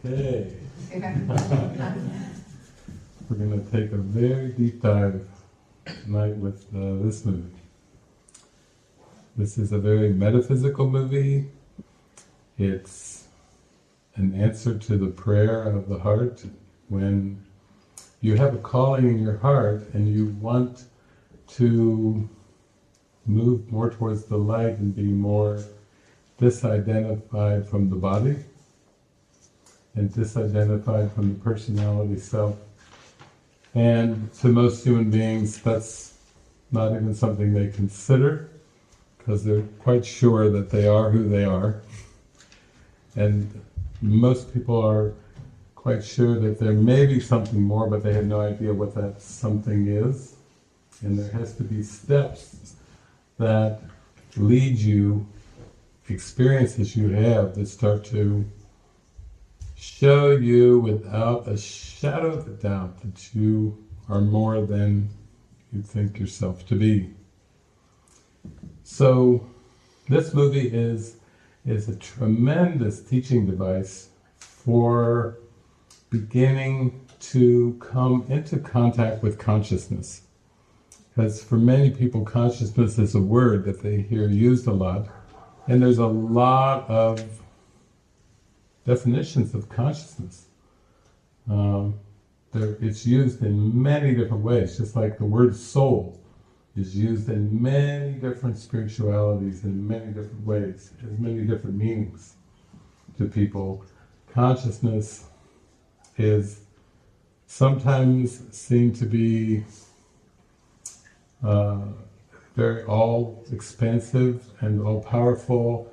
Okay. We're going to take a very deep dive tonight with this movie. This is a very metaphysical movie. It's an answer to the prayer of the heart. When you have a calling in your heart and you want to move more towards the light and be more disidentified from the body and disidentified from the personality self. And to most human beings, that's not even something they consider, because they're quite sure that they are who they are. And most people are quite sure that there may be something more, but they have no idea what that something is. And there has to be steps that lead you, experiences you have that start to show you without a shadow of a doubt that you are more than you think yourself to be. So this movie is a tremendous teaching device for beginning to come into contact with consciousness. Because for many people, consciousness is a word that they hear used a lot, and there's a lot of definitions of consciousness. It's used in many different ways, just like the word soul is used in many different spiritualities in many different ways. It has many different meanings to people. Consciousness is sometimes seen to be very all-expansive and all-powerful,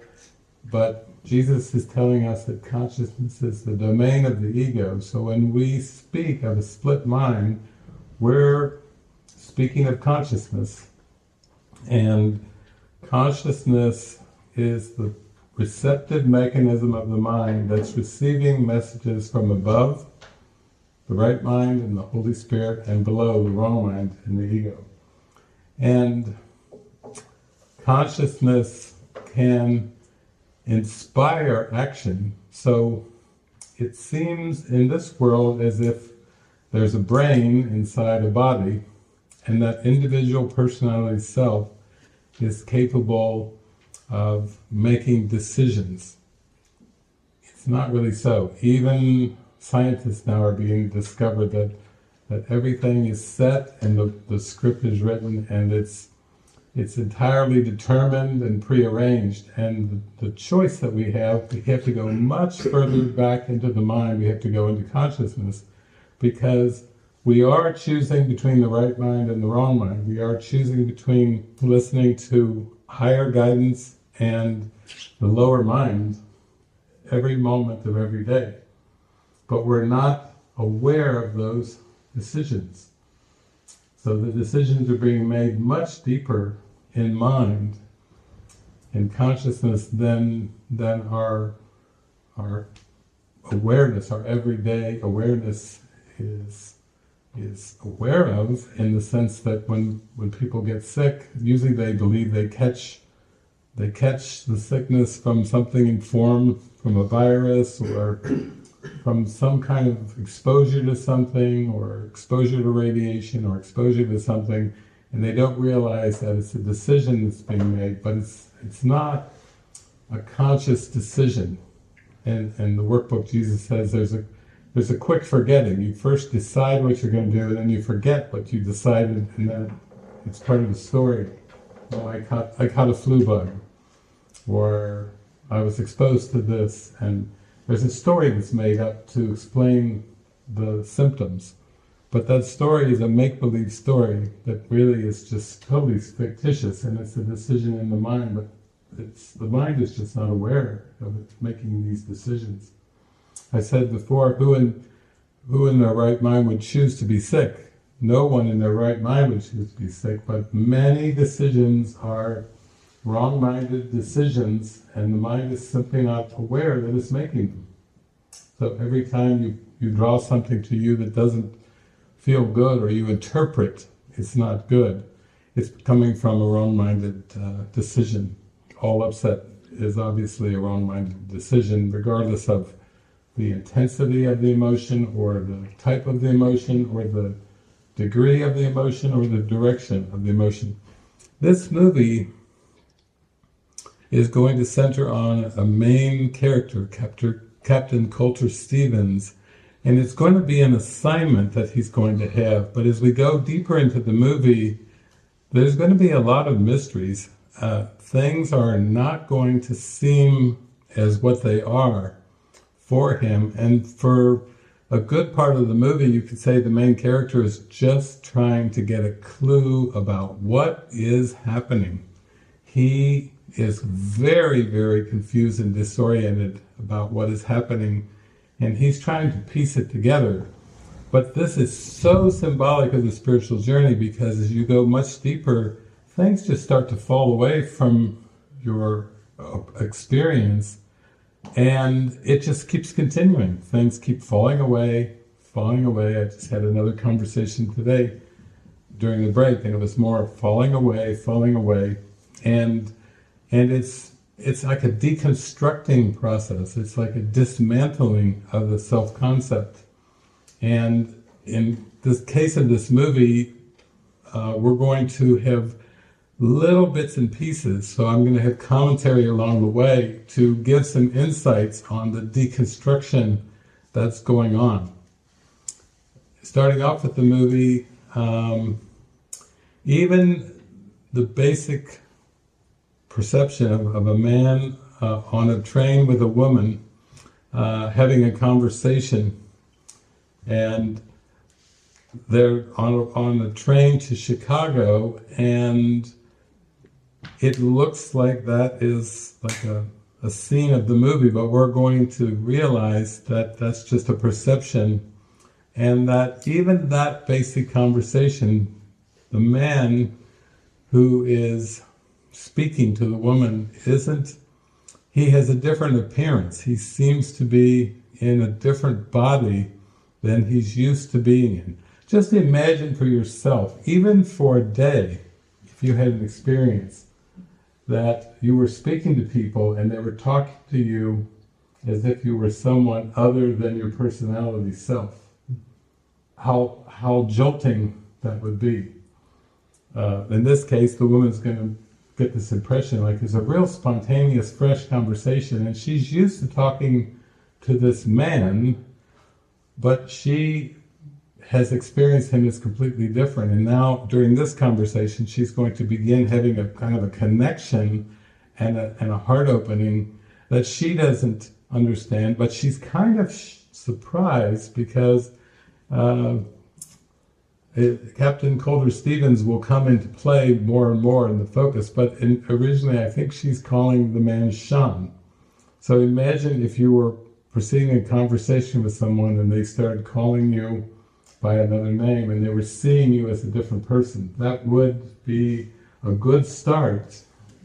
but Jesus is telling us that consciousness is the domain of the ego. So when we speak of a split mind, we're speaking of consciousness. And consciousness is the receptive mechanism of the mind that's receiving messages from above, the right mind and the Holy Spirit, and below, the wrong mind and the ego. And consciousness can inspire action. So it seems in this world as if there's a brain inside a body, and that individual personality self is capable of making decisions. It's not really so. Even scientists now are being discovered that everything is set and the script is written, and it's entirely determined and prearranged, and the choice that we have to go much further back into the mind. We have to go into consciousness, because we are choosing between the right mind and the wrong mind. We are choosing between listening to higher guidance and the lower mind every moment of every day. But we're not aware of those decisions. So the decisions are being made much deeper in mind, in consciousness, than our awareness, our everyday awareness is aware of, in the sense that when people get sick, usually they believe they catch the sickness from something in form, from a virus, or from some kind of exposure to something, or exposure to radiation, or exposure to something, and they don't realize that it's a decision that's being made, but it's not a conscious decision. And the workbook, Jesus says there's a quick forgetting. You first decide what you're going to do, and then you forget what you decided, and then it's part of the story. Oh, I caught a flu bug, or I was exposed to this, and there's a story that's made up to explain the symptoms. But that story is a make-believe story that really is just totally fictitious, and it's a decision in the mind, but the mind is just not aware of it making these decisions. I said before, who in their right mind would choose to be sick? No one in their right mind would choose to be sick, but many decisions are wrong-minded decisions, and the mind is simply not aware that it's making them. So every time you draw something to you that doesn't feel good, or you interpret it's not good, it's coming from a wrong-minded decision. All upset is obviously a wrong-minded decision, regardless of the intensity of the emotion, or the type of the emotion, or the degree of the emotion, or the direction of the emotion. This movie is going to center on a main character, Captain Coulter Stevens, and it's going to be an assignment that he's going to have. But as we go deeper into the movie, there's going to be a lot of mysteries. Things are not going to seem as what they are for him, and for a good part of the movie, you could say the main character is just trying to get a clue about what is happening. He is very, very confused and disoriented about what is happening, and he's trying to piece it together. But this is so symbolic of the spiritual journey, because as you go much deeper, things just start to fall away from your experience, and it just keeps continuing. Things keep falling away, falling away. I just had another conversation today during the break, and it was more falling away, and it's like a deconstructing process. It's like a dismantling of the self-concept. And in this case of this movie, we're going to have little bits and pieces, so I'm going to have commentary along the way to give some insights on the deconstruction that's going on. Starting off with the movie, even the basic perception of a man on a train with a woman having a conversation, and they're on a train to Chicago, and it looks like that is like a scene of the movie, but we're going to realize that that's just a perception, and that even that basic conversation, the man who is speaking to the woman he has a different appearance. He seems to be in a different body than he's used to being in. Just imagine for yourself, even for a day, if you had an experience that you were speaking to people and they were talking to you as if you were someone other than your personality self. How jolting that would be. In this case, the woman's going to get this impression like it's a real spontaneous, fresh conversation, and she's used to talking to this man, but she has experienced him as completely different. And now, during this conversation, she's going to begin having a kind of a connection and a heart opening that she doesn't understand, but she's kind of surprised because Captain Coulter Stevens will come into play more and more in the focus, but originally I think she's calling the man Sean. So imagine if you were proceeding a conversation with someone and they started calling you by another name and they were seeing you as a different person. That would be a good start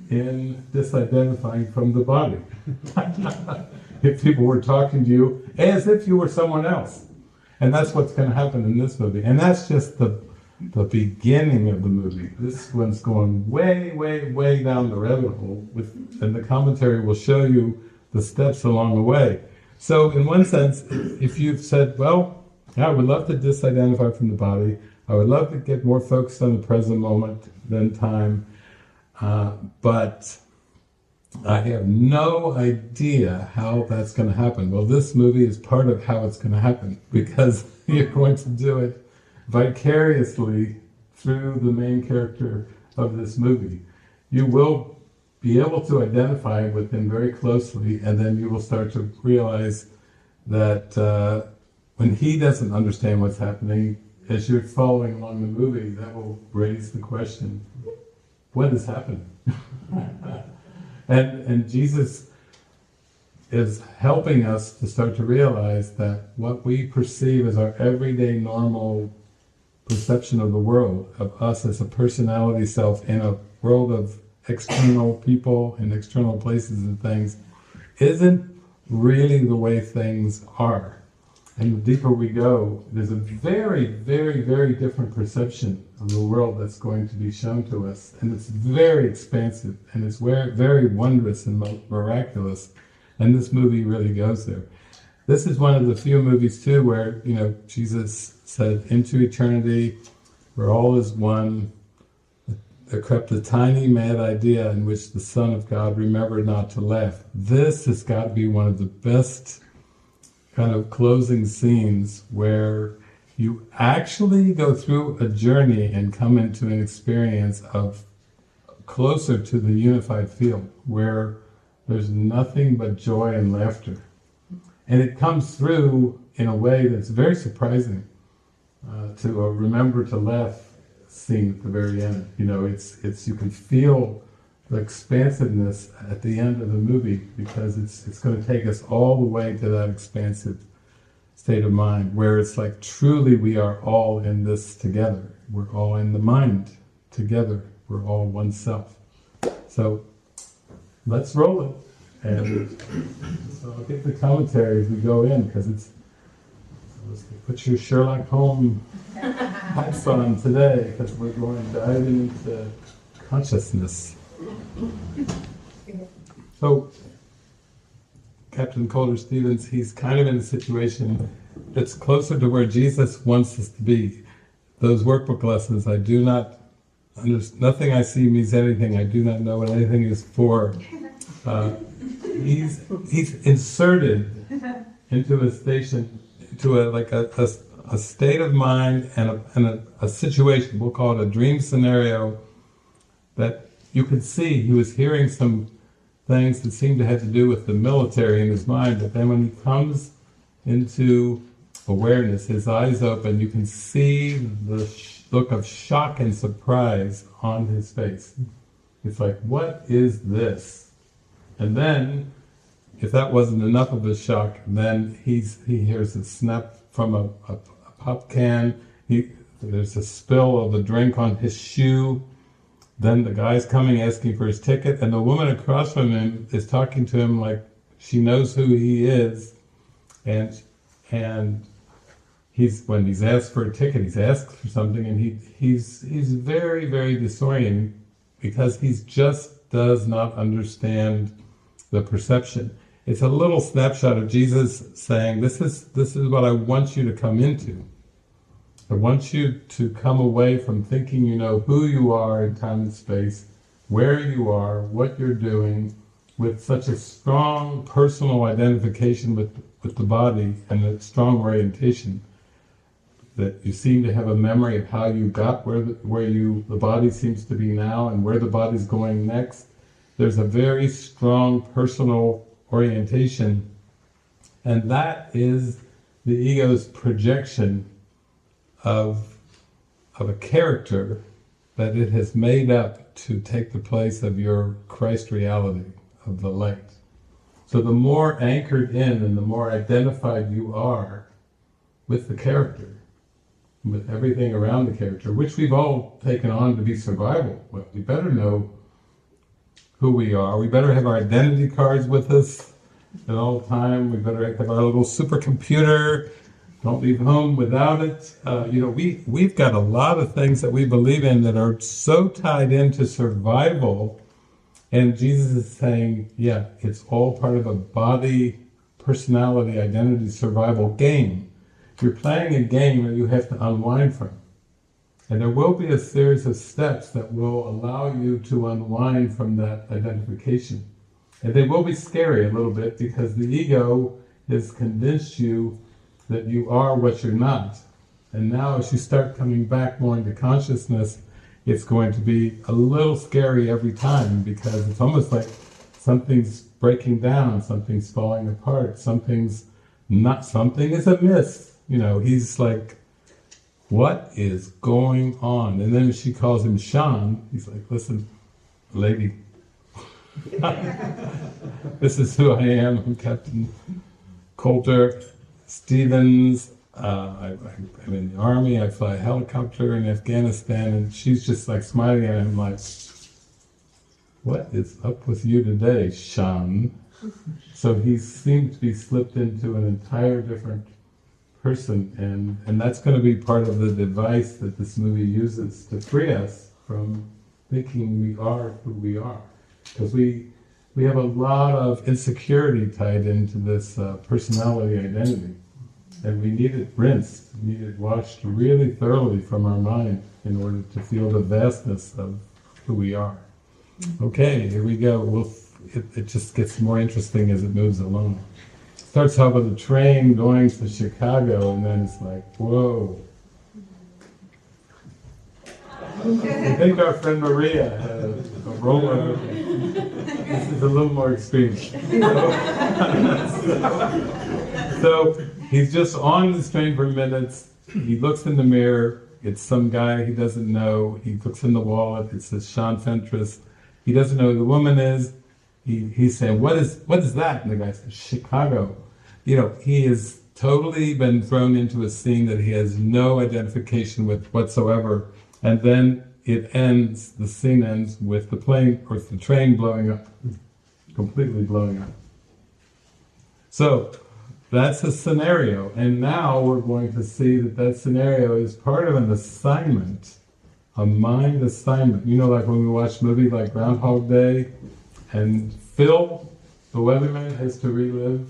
in disidentifying from the body. If people were talking to you as if you were someone else. And that's what's going to happen in this movie. And that's just the beginning of the movie. This one's going way, way, way down the rabbit hole, and the commentary will show you the steps along the way. So in one sense, if you've said, well, I would love to disidentify from the body, I would love to get more focused on the present moment than time, but I have no idea how that's going to happen. Well, this movie is part of how it's going to happen, because you're going to do it vicariously through the main character of this movie. You will be able to identify with him very closely, and then you will start to realize that when he doesn't understand what's happening, as you're following along the movie, that will raise the question, what is happening? And Jesus is helping us to start to realize that what we perceive as our everyday normal perception of the world, of us as a personality self in a world of external people and external places and things, isn't really the way things are. And the deeper we go, there's a very, very, very different perception of the world that's going to be shown to us. And it's very expansive, and it's very, very wondrous and miraculous. And this movie really goes there. This is one of the few movies too where, Jesus said, into eternity, where all is one, there crept a tiny mad idea in which the Son of God remembered not to laugh. This has got to be one of the best kind of closing scenes where you actually go through a journey and come into an experience of closer to the unified field, where there's nothing but joy and laughter. And it comes through in a way that's very surprising, to a remember to laugh scene at the very end. It's you can feel the expansiveness at the end of the movie, because it's going to take us all the way to that expansive state of mind, where it's like truly we are all in this together. We're all in the mind together. We're all one self. So let's roll it. And so I'll get the commentary as we go in, because let's put your Sherlock Holmes hats on today, because we're going diving into consciousness. So Captain Calder Stevens, he's kind of in a situation that's closer to where Jesus wants us to be. Those workbook lessons, I do not understand, nothing I see means anything, I do not know what anything is for. He's inserted into a station, into a state of mind and a situation, we'll call it a dream scenario, that you could see he was hearing some things that seemed to have to do with the military in his mind, but then when he comes into awareness, his eyes open, you can see the look of shock and surprise on his face. It's like, what is this? And then, if that wasn't enough of a shock, then he hears a snap from a pop can, there's a spill of a drink on his shoe. Then the guy's coming asking for his ticket, and the woman across from him is talking to him like she knows who he is, and when he's asked for a ticket, he's asked for something, and he's very, very disoriented, because he just does not understand the perception. It's a little snapshot of Jesus saying, this is what I want you to come into. I want you to come away from thinking you know who you are in time and space, where you are, what you're doing, with such a strong personal identification with the body and a strong orientation, that you seem to have a memory of how you got where the body seems to be now and where the body's going next. There's a very strong personal orientation, and that is the ego's projection of a character that it has made up to take the place of your Christ reality, of the light. So the more anchored in and the more identified you are with the character, with everything around the character, which we've all taken on to be survival, well, we better know who we are. We better have our identity cards with us at all time. We better have our little supercomputer. Don't leave home without it. We've got a lot of things that we believe in that are so tied into survival, and Jesus is saying, yeah, it's all part of a body, personality, identity, survival game. You're playing a game that you have to unwind from. And there will be a series of steps that will allow you to unwind from that identification. And they will be scary a little bit, because the ego has convinced you that you are what you're not. And now as you start coming back more into consciousness, it's going to be a little scary every time, because it's almost like something's breaking down, something's falling apart, something is amiss. He's like, what is going on? And then she calls him Sean. He's like, listen, lady, this is who I am. I'm Captain Calder Stevens. I'm in the army. I fly a helicopter in Afghanistan. And she's just like smiling at him like, what is up with you today, Sean? So he seemed to be slipped into an entire different person, and that's going to be part of the device that this movie uses to free us from thinking we are who we are. Because we have a lot of insecurity tied into this personality identity. And we need it rinsed, we need it washed really thoroughly from our mind in order to feel the vastness of who we are. Okay, here we go. It just gets more interesting as it moves along. Starts off with a train going to Chicago, and then it's like, whoa. I think our friend Maria had a roller. This is a little more extreme. So he's just on this train for minutes. He looks in the mirror. It's some guy he doesn't know. He looks in the wallet. It says Sean Fentress. He doesn't know who the woman is. He's saying, what is that? And the guy says, Chicago. He has totally been thrown into a scene that he has no identification with whatsoever. And then the scene ends with the plane, or the train blowing up, completely blowing up. So that's a scenario, and now we're going to see that scenario is part of an assignment, a mind assignment. Like when we watch movies like Groundhog Day, and Phil, the weatherman, has to relive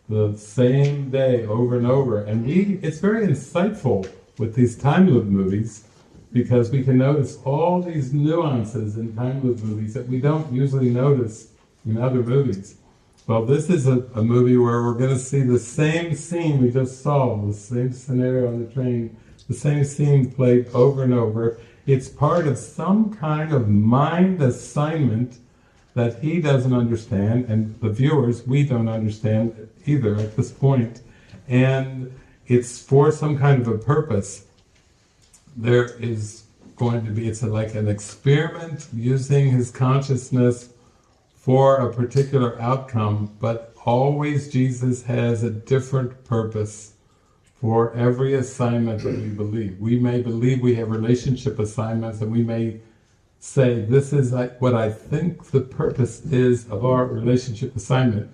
the same day over and over. And it's very insightful with these time loop movies, because we can notice all these nuances in time loop movies that we don't usually notice in other movies. Well, this is a movie where we're going to see the same scene we just saw, the same scenario on the train, the same scene played over and over. It's part of some kind of mind assignment that he doesn't understand, and the viewers, we don't understand either at this point. And it's for some kind of a purpose. There is going to be, it's like an experiment using his consciousness for a particular outcome, but always Jesus has a different purpose for every assignment that we believe. We may believe we have relationship assignments, and we may say, this is like what I think the purpose is of our relationship assignment.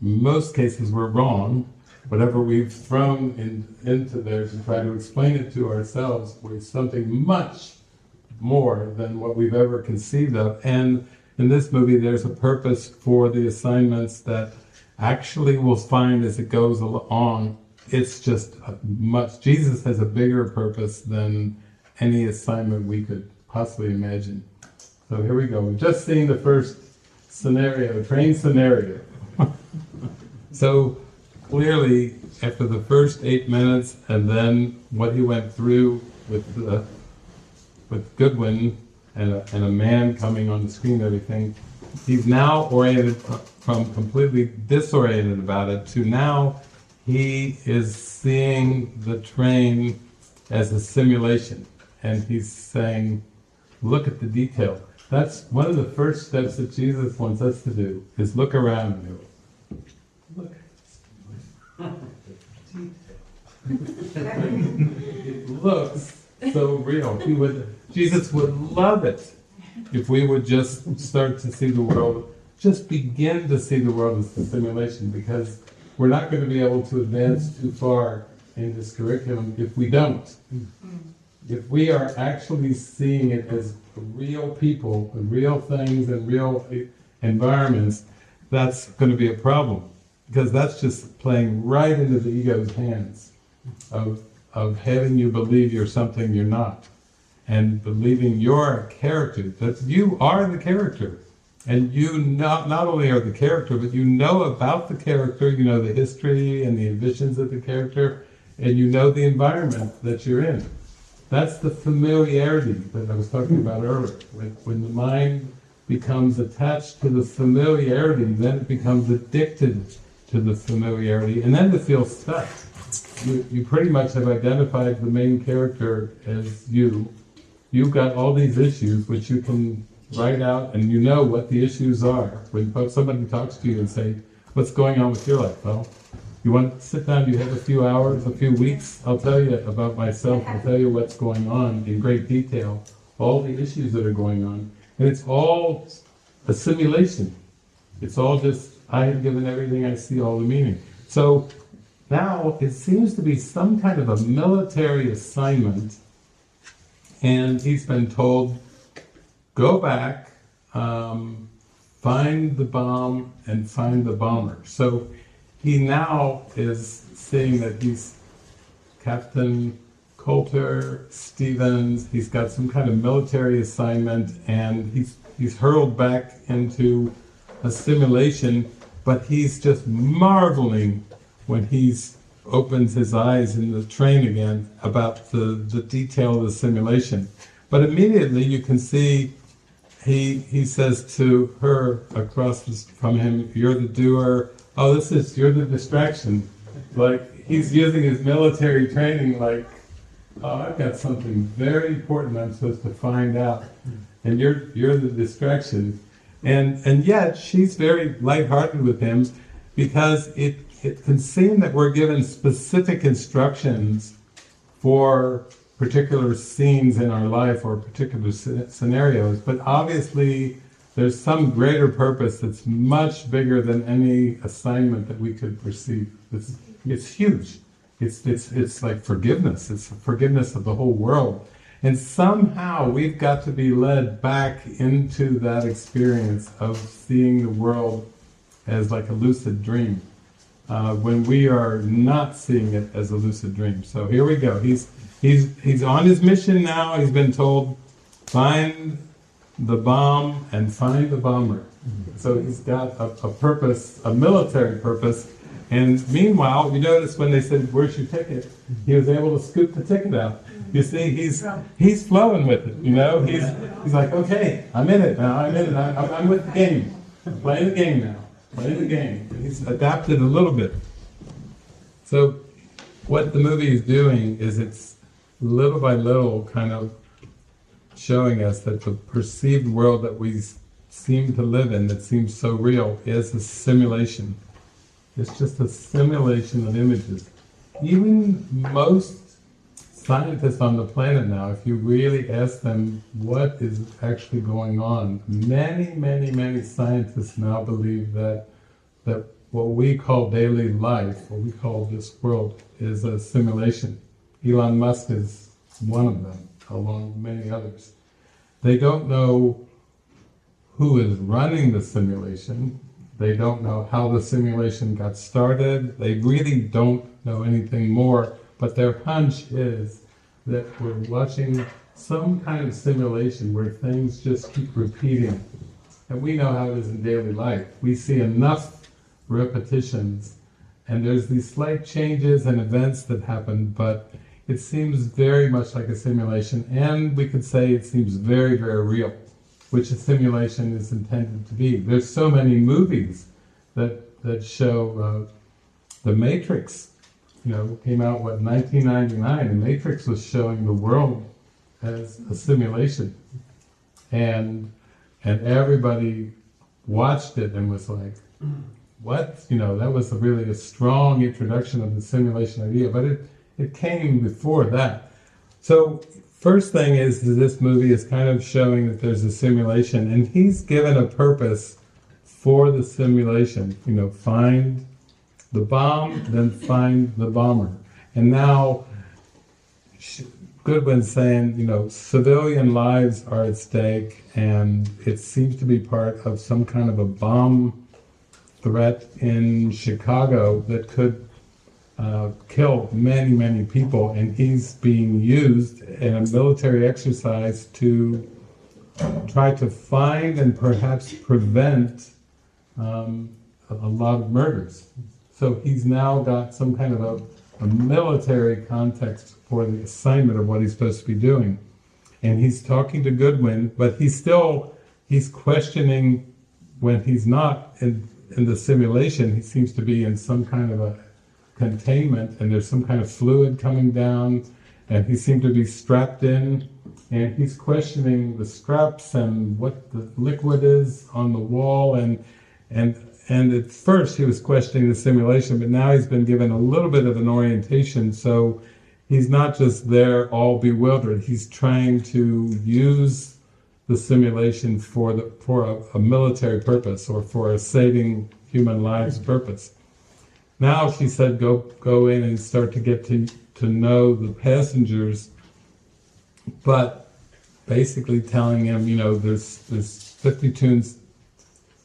In most cases we're wrong. Whatever we've thrown into there to try to explain it to ourselves was something much more than what we've ever conceived of. And in this movie there's a purpose for the assignments that actually we'll find as it goes along. It's just Jesus has a bigger purpose than any assignment we could possibly imagine. So here we go. We've just seen the first scenario, train scenario. So clearly, after the first 8 minutes, and then what he went through with Goodwin and a man coming on the screen and everything, he's now oriented from completely disoriented about it to now he is seeing the train as a simulation, and he's saying, look at the detail. That's one of the first steps that Jesus wants us to do, is look around and go, look at this detail. It looks so real. Jesus would love it if we would just start to see the world, just begin to see the world as a simulation, because we're not going to be able to advance too far in this curriculum if we don't. If we are actually seeing it as real people and real things and real environments, that's going to be a problem, because that's just playing right into the ego's hands of having you believe you're something you're not, and believing you're a character, that you are the character. And you not only are the character, but you know about the character, you know the history and the ambitions of the character, and you know the environment that you're in. That's the familiarity that I was talking about earlier. When the mind becomes attached to the familiarity, then it becomes addicted to the familiarity, and then it feels stuck. You pretty much have identified the main character as you. You've got all these issues which you can write out, and you know what the issues are. When somebody talks to you and say, what's going on with your life? Well, you want to sit down, you have a few hours, a few weeks, I'll tell you about myself, I'll tell you what's going on in great detail, all the issues that are going on. And it's all a simulation. It's all just, I have given everything I see all the meaning. So now it seems to be some kind of a military assignment, and he's been told, go back, find the bomb and find the bomber. So he now is seeing that he's Captain Coulter Stevens, he's got some kind of military assignment, and he's hurled back into a simulation, but he's just marveling when he's opens his eyes in the train again about the detail of the simulation. But immediately you can see he says to her across from him, "You're the doer. Oh, you're the distraction." Like he's using his military training like, "Oh, I've got something very important I'm supposed to find out, and you're the distraction." And yet she's very lighthearted with him because it can seem that we're given specific instructions for particular scenes in our life or particular scenarios, but obviously there's some greater purpose that's much bigger than any assignment that we could perceive. It's huge. It's like forgiveness. It's forgiveness of the whole world. And somehow we've got to be led back into that experience of seeing the world as like a lucid dream, when we are not seeing it as a lucid dream. So here we go. He's on his mission now. He's been told, find the bomb and find the bomber. So he's got a purpose, a military purpose. And meanwhile, you notice when they said, "Where's your ticket?" he was able to scoop the ticket out. You see, he's flowing with it. You know, he's like, "Okay, I'm in it now. I'm in it. I'm with the game. I'm playing the game now. Playing the game." And he's adapted a little bit. So, what the movie is doing is it's little by little kind of showing us that the perceived world that we seem to live in, that seems so real, is a simulation. It's just a simulation of images. Even most scientists on the planet now, if you really ask them what is actually going on, many scientists now believe that what we call daily life, what we call this world, is a simulation. Elon Musk is one of them, along with many others. They don't know who is running the simulation. They don't know how the simulation got started. They really don't know anything more, but their hunch is that we're watching some kind of simulation where things just keep repeating. And we know how it is in daily life. We see enough repetitions, and there's these slight changes and events that happen, but it seems very much like a simulation, and we could say it seems very, very real, which a simulation is intended to be. There's so many movies that show The Matrix, came out, 1999. The Matrix was showing the world as a simulation. And everybody watched it and was like, what? That was really a strong introduction of the simulation idea, but it came before that. So first thing is this movie is kind of showing that there's a simulation, and he's given a purpose for the simulation. Find the bomb, then find the bomber. And now Goodwin's saying, civilian lives are at stake, and it seems to be part of some kind of a bomb threat in Chicago that could kill many people, and he's being used in a military exercise to try to find and perhaps prevent a lot of murders. So he's now got some kind of a military context for the assignment of what he's supposed to be doing. And he's talking to Goodwin, but he's questioning when he's not in the simulation. He seems to be in some kind of a containment, and there's some kind of fluid coming down, and he seemed to be strapped in, and he's questioning the straps and what the liquid is on the wall, and at first he was questioning the simulation, but now he's been given a little bit of an orientation, so he's not just there all bewildered. He's trying to use the simulation for a military purpose, or for a saving human lives purpose. Now she said, go in and start to get to know the passengers, but basically telling him, there's 52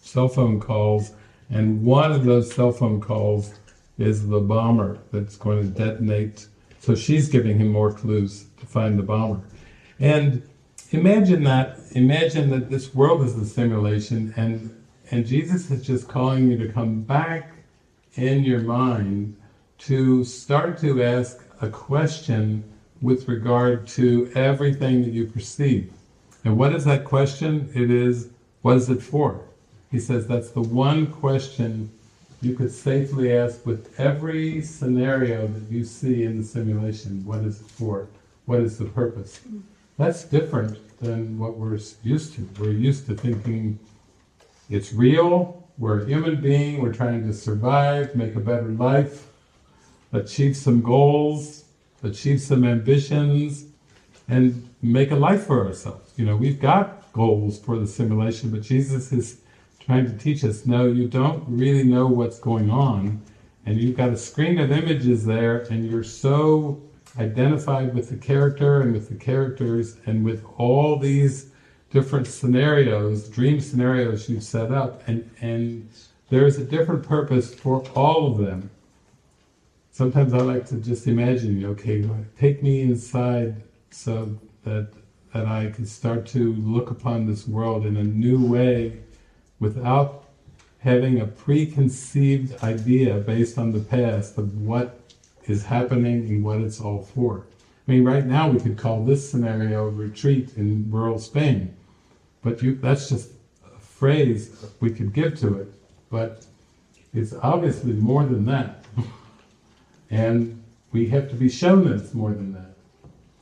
cell phone calls, and one of those cell phone calls is the bomber that's going to detonate. So she's giving him more clues to find the bomber. And imagine that this world is a simulation, and Jesus is just calling you to come back in your mind to start to ask a question with regard to everything that you perceive. And what is that question? It is, what is it for? He says that's the one question you could safely ask with every scenario that you see in the simulation. What is it for? What is the purpose? That's different than what we're used to. We're used to thinking it's real, we're a human being, we're trying to survive, make a better life, achieve some goals, achieve some ambitions, and make a life for ourselves. You know, we've got goals for the simulation, but Jesus is trying to teach us, no, you don't really know what's going on, and you've got a screen of images there, and you're so identified with the character and with the characters and with all these different scenarios, dream scenarios you've set up, and there's a different purpose for all of them. Sometimes I like to just imagine, okay, take me inside so that I can start to look upon this world in a new way without having a preconceived idea based on the past of what is happening and what it's all for. I mean, right now we could call this scenario a retreat in rural Spain, but that's just a phrase we could give to it, but it's obviously more than that. And we have to be shown that it's more than that.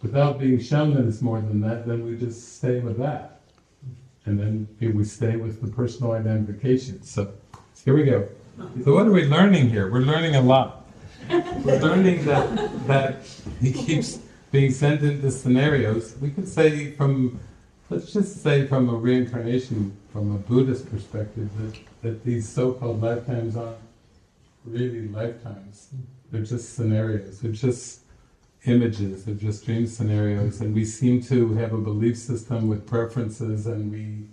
Without being shown that it's more than that, then we just stay with that. And then we stay with the personal identification. So, here we go. So what are we learning here? We're learning a lot. We're learning that he keeps being sent into scenarios. We could say let's just say from a reincarnation, from a Buddhist perspective, that these so-called lifetimes aren't really lifetimes. They're just scenarios. They're just images. They're just dream scenarios. And we seem to have a belief system with preferences, and we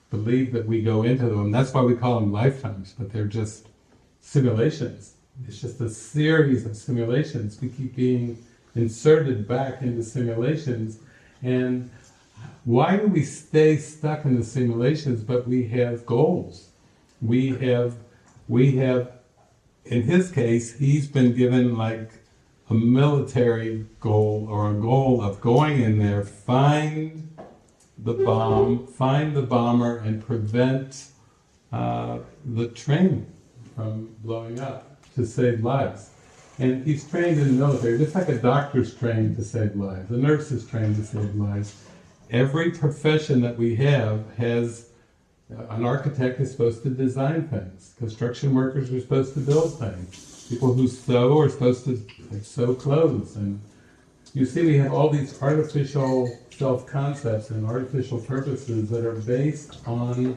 believe that we go into them. That's why we call them lifetimes, but they're just simulations. It's just a series of simulations. We keep being inserted back into simulations. And why do we stay stuck in the simulations, but we have goals? We have, in his case, he's been given like a military goal, or a goal of going in there, find the bomb, find the bomber, and prevent the train from blowing up to save lives. And he's trained in the military, just like a doctor's trained to save lives, a nurse is trained to save lives. Every profession that we have has, an architect is supposed to design things, construction workers are supposed to build things, people who sew are supposed to sew clothes, and you see we have all these artificial self-concepts and artificial purposes that are based on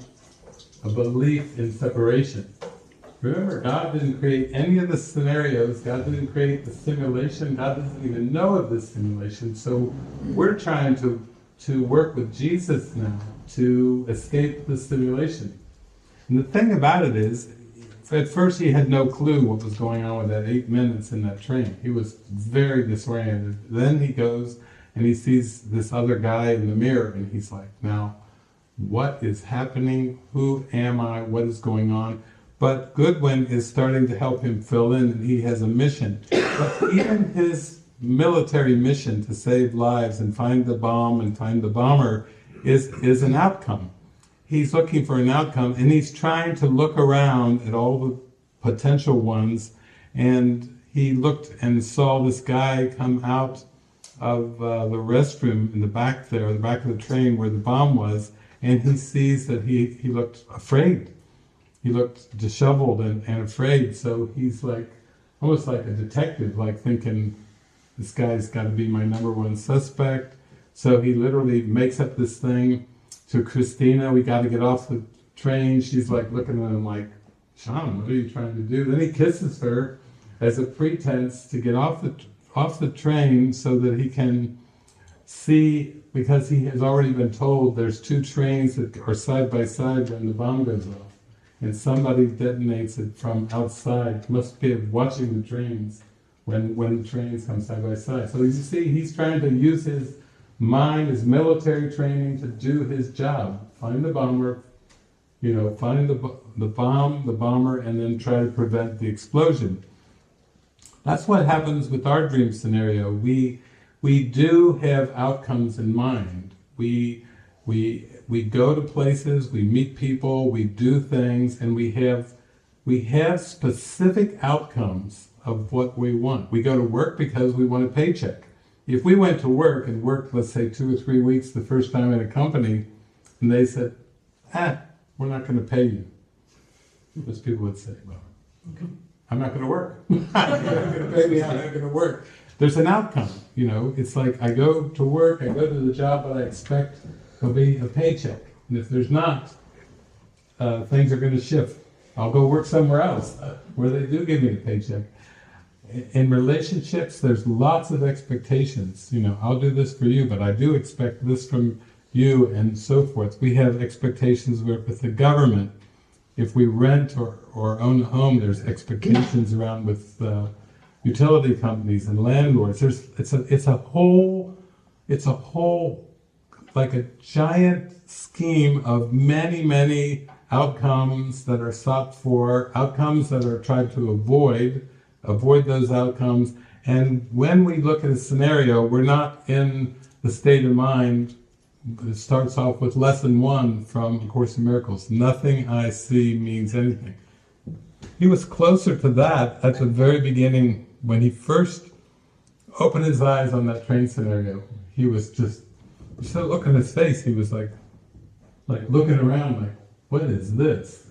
a belief in separation. Remember, God didn't create any of the scenarios, God didn't create the simulation, God doesn't even know of this simulation, so we're trying to work with Jesus now to escape the simulation. And the thing about it is, at first he had no clue what was going on with that 8 minutes in that train. He was very disoriented. Then he goes and he sees this other guy in the mirror, and he's like, now, what is happening? Who am I? What is going on? But Goodwin is starting to help him fill in, and he has a mission. But even his military mission to save lives and find the bomb and find the bomber is an outcome. He's looking for an outcome, and he's trying to look around at all the potential ones, and he looked and saw this guy come out of the restroom in the back there, the back of the train where the bomb was, and he sees that he looked afraid. He looked disheveled and afraid, so he's like, almost like a detective, like thinking, this guy's got to be my number one suspect. So he literally makes up this thing to Christina, we got to get off the train. She's like looking at him like, Sean, what are you trying to do? Then he kisses her as a pretense to get off the train so that he can see, because he has already been told there's 2 trains that are side by side when the bomb goes off. and somebody detonates it from outside. Must be watching the trains when the trains come side by side. So you see, he's trying to use his mind, his military training, to do his job. Find the bomber, find the bomber, and then try to prevent the explosion. That's what happens with our dream scenario. We do have outcomes in mind. We go to places, we meet people, we do things, and we have specific outcomes of what we want. We go to work because we want a paycheck. If we went to work and worked, let's say 2 or 3 weeks the first time at a company, and they said, we're not going to pay you. Those people would say, well, okay, I'm not going to work. You're not going to pay me, I'm not going to work. There's an outcome, It's like I go to work, I go to the job, but I expect there'll be a paycheck. And if there's not, things are going to shift. I'll go work somewhere else where they do give me a paycheck. In relationships, there's lots of expectations. I'll do this for you, but I do expect this from you, and so forth. We have expectations with the government. If we rent or own a home, there's expectations around with utility companies and landlords. It's a whole like a giant scheme of many outcomes that are sought for, outcomes that are tried to avoid those outcomes. And when we look at a scenario, we're not in the state of mind. It starts off with lesson 1 from A Course in Miracles. Nothing I see means anything. He was closer to that at the very beginning when he first opened his eyes on that train scenario. He was just, look at his face, he was like looking around like, what is this?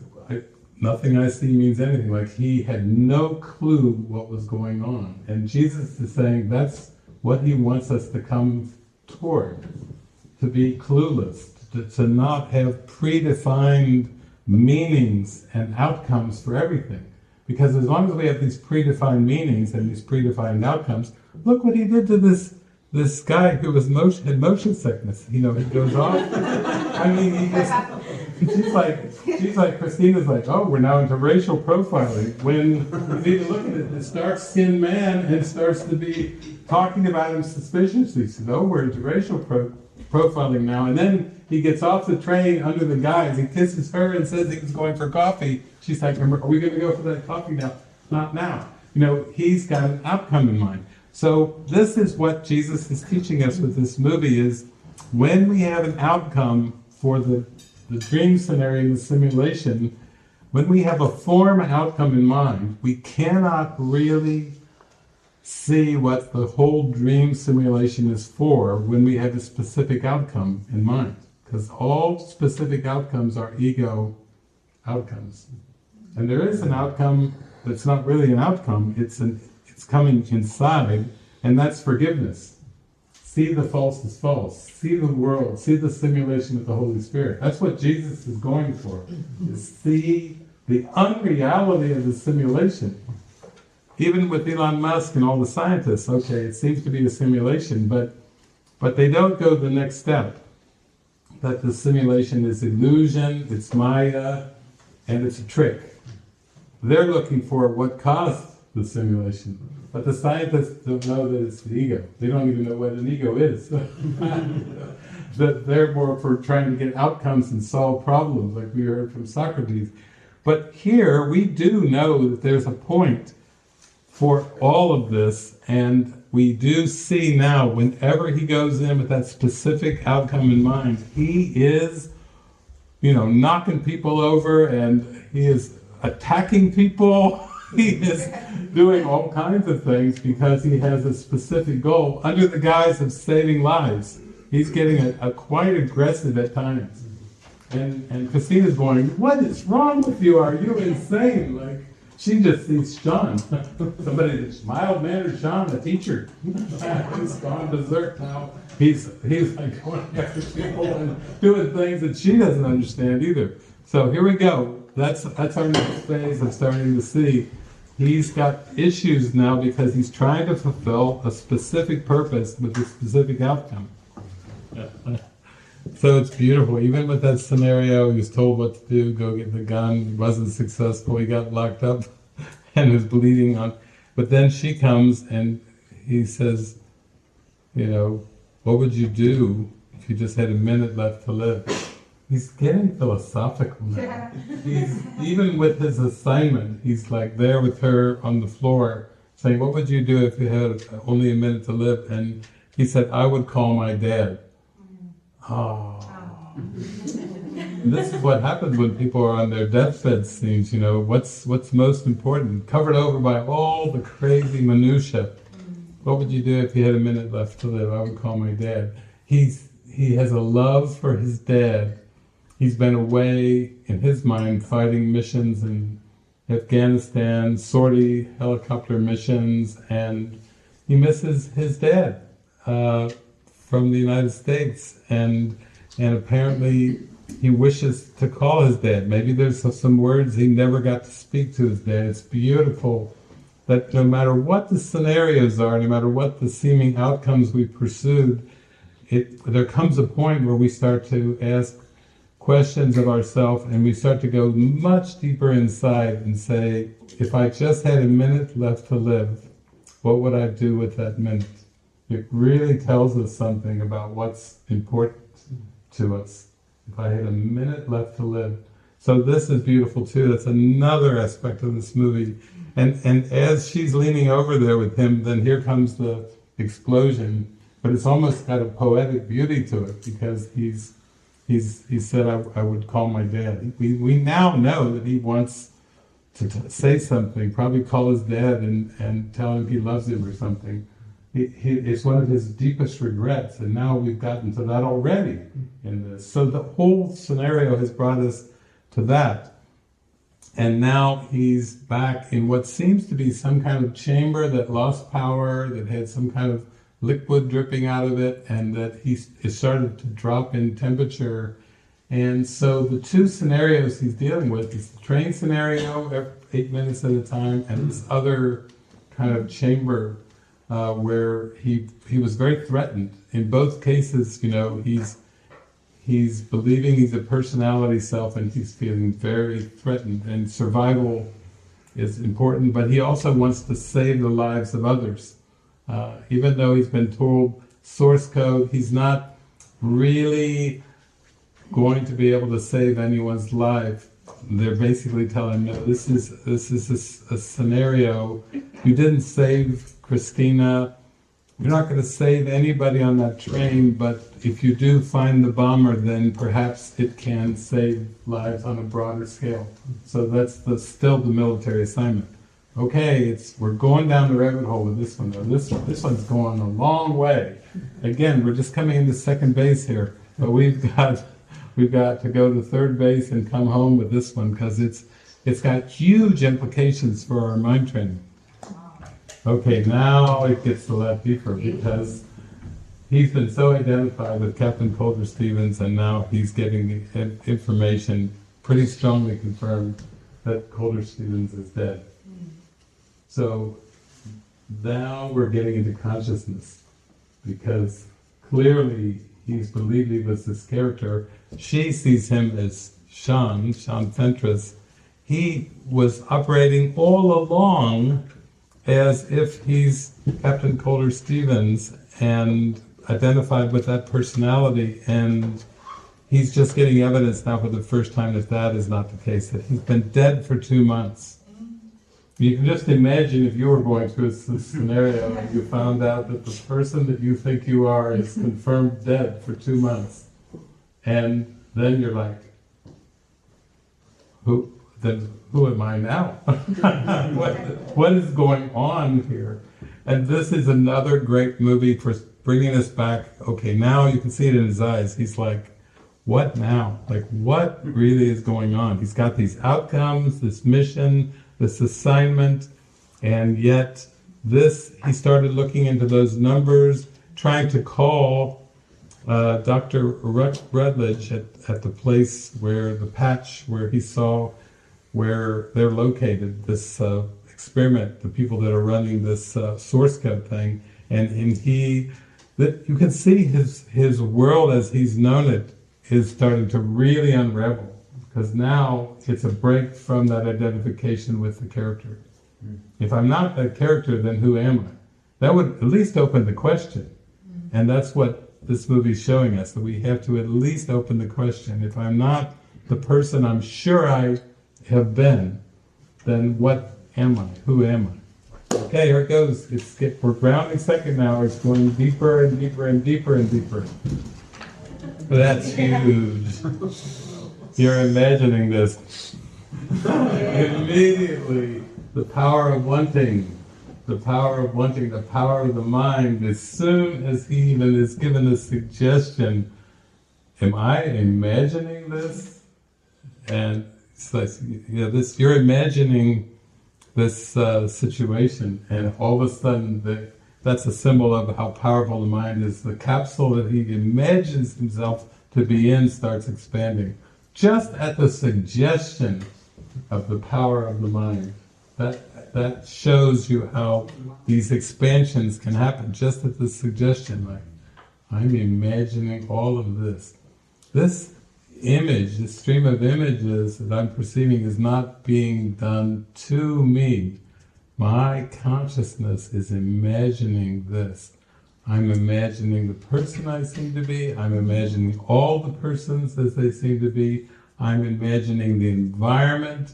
Nothing I see means anything. Like he had no clue what was going on. And Jesus is saying that's what he wants us to come toward. To be clueless, to not have predefined meanings and outcomes for everything. Because as long as we have these predefined meanings and these predefined outcomes, look what he did to this guy who had motion sickness. He goes off. I mean, she's like, Christina's like, oh, we're now into racial profiling. When you need to look at it, this dark-skinned man and starts to be talking about him suspiciously. He said, oh, we're into racial profiling now. And then he gets off the train under the guise. He kisses her and says he was going for coffee. She's like, are we going to go for that coffee now? Not now. He's got an outcome in mind. So this is what Jesus is teaching us with this movie is when we have an outcome for the dream scenario in the simulation, when we have a form outcome in mind, we cannot really see what the whole dream simulation is for when we have a specific outcome in mind. Because all specific outcomes are ego outcomes. And there is an outcome that's not really an outcome, it's coming inside, and that's forgiveness. See the false as false. See the world. See the simulation with the Holy Spirit. That's what Jesus is going for. Is see the unreality of the simulation. Even with Elon Musk and all the scientists, okay, it seems to be a simulation, but they don't go the next step. That the simulation is illusion, it's Maya, and it's a trick. They're looking for what caused the simulation. But the scientists don't know that it's the ego. They don't even know what an ego is. That they're more for trying to get outcomes and solve problems, like we heard from Socrates. But here, we do know that there's a point for all of this, and we do see now, whenever he goes in with that specific outcome in mind, he is, knocking people over, and he is attacking people. He is doing all kinds of things because he has a specific goal under the guise of saving lives. He's getting quite aggressive at times. And Christina's going, what is wrong with you? Are you insane? Like, she just sees Sean. Somebody that's mild-mannered Sean, a teacher. He's gone berserk now. He's like going after people and doing things that she doesn't understand either. So here we go. That's our next phase of starting to see. He's got issues now because he's trying to fulfill a specific purpose with a specific outcome. So it's beautiful. Even with that scenario, he was told what to do, go get the gun. He wasn't successful. He got locked up and was bleeding on. But then she comes and he says, you know, what would you do if you just had a minute left to live? He's getting philosophical now. Yeah. He's, even with his assignment, he's like there with her on the floor saying, what would you do if you had only a minute to live? And he said, I would call my dad. Oh. This is what happens when people are on their deathbed scenes, you know, what's most important, covered over by all the crazy minutiae. What would you do if you had a minute left to live? I would call my dad. He has a love for his dad. He's been away, in his mind, fighting missions in Afghanistan, sortie helicopter missions, and he misses his dad from the United States, and apparently he wishes to call his dad. Maybe there's some words he never got to speak to his dad. It's beautiful that no matter what the scenarios are, no matter what the seeming outcomes we pursued, there comes a point where we start to ask questions of ourselves, and we start to go much deeper inside and say, if I just had a minute left to live, what would I do with that minute? It really tells us something about what's important to us. If I had a minute left to live. So this is beautiful too. That's another aspect of this movie. And as she's leaning over there with him, then here comes the explosion. But it's almost got a poetic beauty to it, because he said, I would call my dad. We now know that he wants to say something, probably call his dad and tell him he loves him or something. It's one of his deepest regrets, and now we've gotten to that already in this. So the whole scenario has brought us to that. And now he's back in what seems to be some kind of chamber that lost power, that had some kind of liquid dripping out of it, and that it started to drop in temperature. And so the two scenarios he's dealing with is the train scenario, 8 minutes at a time, and this other kind of chamber where he was very threatened. In both cases, you know, he's believing he's a personality self, and he's feeling very threatened, and survival is important, but he also wants to save the lives of others. Even though he's been told source code, he's not really going to be able to save anyone's life. They're basically telling him, no, this is a scenario. You didn't save Christina. You're not going to save anybody on that train, but if you do find the bomber, then perhaps it can save lives on a broader scale. So that's still the military assignment. Okay, we're going down the rabbit hole with this one though. This one's going a long way. Again, we're just coming into second base here, but we've got to go to third base and come home with this one, because it's got huge implications for our mind training. Okay, now it gets a lot deeper, because he's been so identified with Captain Colder Stevens, and now he's getting the information pretty strongly confirmed that Colder Stevens is dead. So now we're getting into consciousness, because clearly he's believed he was this character. She sees him as Sean Fentress. He was operating all along as if he's Captain Colder Stevens and identified with that personality, and he's just getting evidence now for the first time that is not the case, that he's been dead for 2 months. You can just imagine if you were going through this scenario and you found out that the person that you think you are is confirmed dead for 2 months. And then you're like, who am I now? what is going on here? And this is another great movie for bringing us back. Okay, now you can see it in his eyes. He's like, what now? Like, what really is going on? He's got these outcomes, this mission, this assignment, and yet he started looking into those numbers, trying to call Dr. Rutledge at the place where the patch, where he saw where they're located, this experiment, the people that are running this source code thing, and you can see his world as he's known it is starting to really unravel, because now it's a break from that identification with the character. If I'm not that character, then who am I? That would at least open the question. And that's what this movie's showing us, that we have to at least open the question. If I'm not the person I'm sure I have been, then what am I? Who am I? Okay, here it goes. We're grounding second now. It's going deeper and deeper and deeper and deeper. That's huge. You're imagining this. Immediately, the power of wanting, the power of the mind, as soon as he even is given the suggestion, am I imagining this? And it's like, you're imagining this situation, and all of a sudden, that's a symbol of how powerful the mind is. The capsule that he imagines himself to be in starts expanding, just at the suggestion of the power of the mind. That shows you how these expansions can happen, just at the suggestion, like, I'm imagining all of this. This image, this stream of images that I'm perceiving is not being done to me. My consciousness is imagining this. I'm imagining the person I seem to be, I'm imagining all the persons as they seem to be, I'm imagining the environment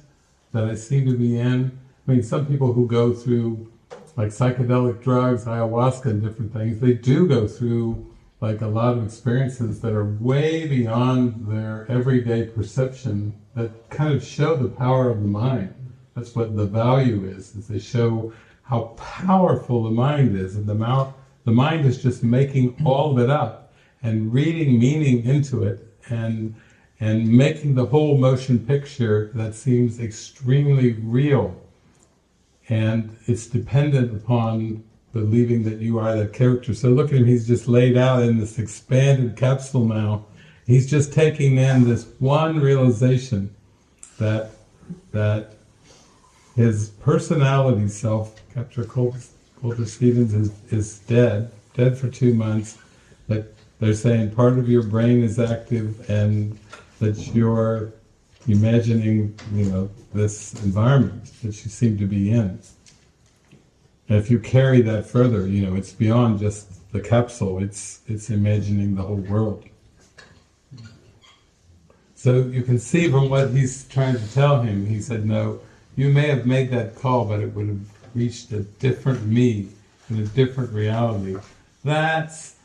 that I seem to be in. I mean, some people who go through like psychedelic drugs, ayahuasca and different things, they do go through like a lot of experiences that are way beyond their everyday perception, that kind of show the power of the mind. That's what the value is they show how powerful the mind is, and the mind is just making all of it up and reading meaning into it and making the whole motion picture that seems extremely real. And it's dependent upon believing that you are that character. So look at him, he's just laid out in this expanded capsule now. He's just taking in this one realization that his personality self, Captain Coulter Stevens, is dead for 2 months. That they're saying part of your brain is active and that you're imagining, this environment that you seem to be in. And if you carry that further, it's beyond just the capsule, it's imagining the whole world. So you can see from what he's trying to tell him, he said, no, you may have made that call, but it would have reached a different me, in a different reality. That's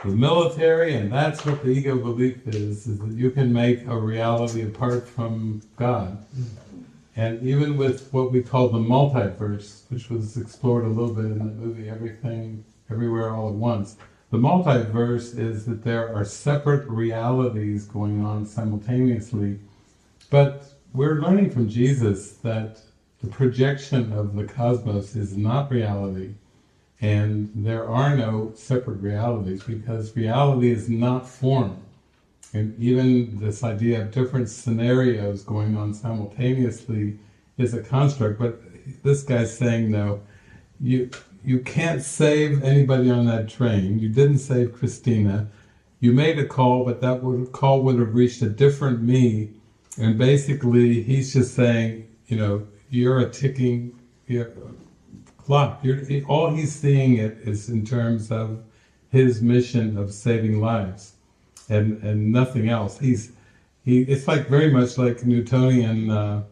the military, and that's what the ego belief is that you can make a reality apart from God. And even with what we call the multiverse, which was explored a little bit in the movie Everything, Everywhere, All at Once, the multiverse is that there are separate realities going on simultaneously. But we're learning from Jesus that the projection of the cosmos is not reality, and there are no separate realities, because reality is not form. And even this idea of different scenarios going on simultaneously is a construct, but this guy's saying, no, you can't save anybody on that train. You didn't save Christina. You made a call, but that call would have reached a different me. And basically, he's just saying, you're a ticking clock. All he's seeing it is in terms of his mission of saving lives, and nothing else. It's like very much like Newtonian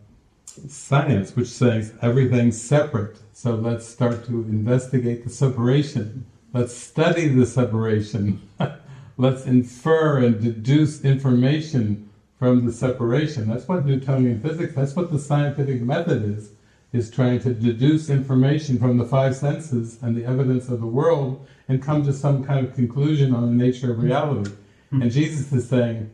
science, which says everything's separate. So let's start to investigate the separation. Let's study the separation. Let's infer and deduce information from the separation. That's what Newtonian physics, that's what the scientific method is trying to deduce information from the five senses and the evidence of the world and come to some kind of conclusion on the nature of reality. And Jesus is saying,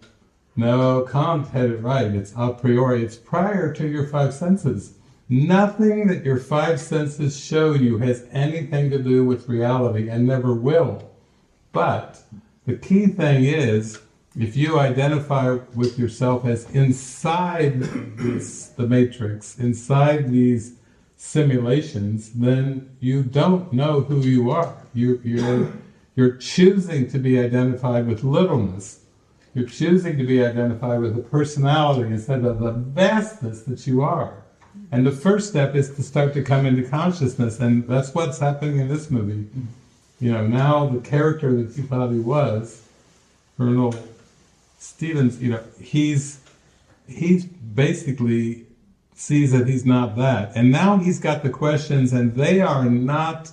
no, Kant had it right, it's a priori, it's prior to your five senses. Nothing that your five senses show you has anything to do with reality and never will. But the key thing is, if you identify with yourself as inside the matrix, inside these simulations, then you don't know who you are. You're choosing to be identified with littleness. You're choosing to be identified with a personality instead of the vastness that you are. And the first step is to start to come into consciousness, and that's what's happening in this movie. Now the character that you thought he was, Colonel Stevens, he's basically sees that he's not that. And now he's got the questions, and they are not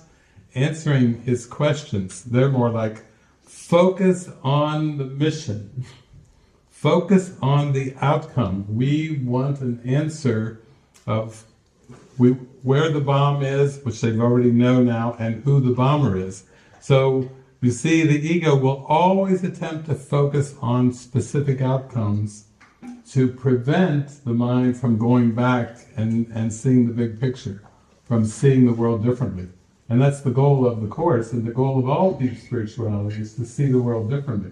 answering his questions. They're more like, focus on the mission. Focus on the outcome. We want an answer of where the bomb is, which they already know now, and who the bomber is. So you see, the ego will always attempt to focus on specific outcomes to prevent the mind from going back and seeing the big picture, from seeing the world differently. And that's the goal of the Course, and the goal of all deep spirituality is to see the world differently,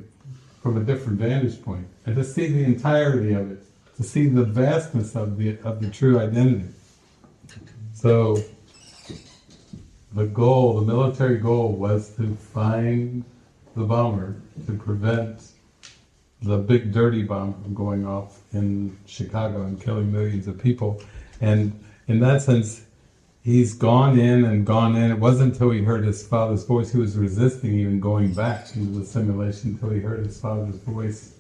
from a different vantage point, and to see the entirety of it, to see the vastness of the true identity. So, the military goal was to find the bomber, to prevent the big dirty bomb from going off in Chicago and killing millions of people. And in that sense, he's gone in. It wasn't until he heard his father's voice, he was resisting even going back into the simulation until he heard his father's voice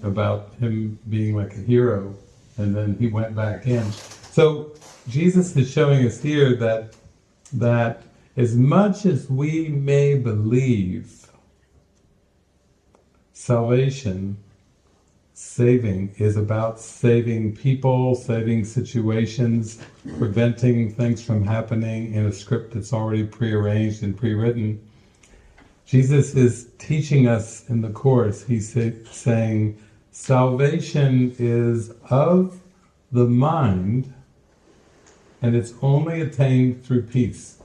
about him being like a hero, and then he went back in. So Jesus is showing us here that as much as we may believe salvation, saving, is about saving people, saving situations, preventing things from happening in a script that's already prearranged and pre-written. Jesus is teaching us in the Course, he's saying salvation is of the mind, and it's only attained through peace.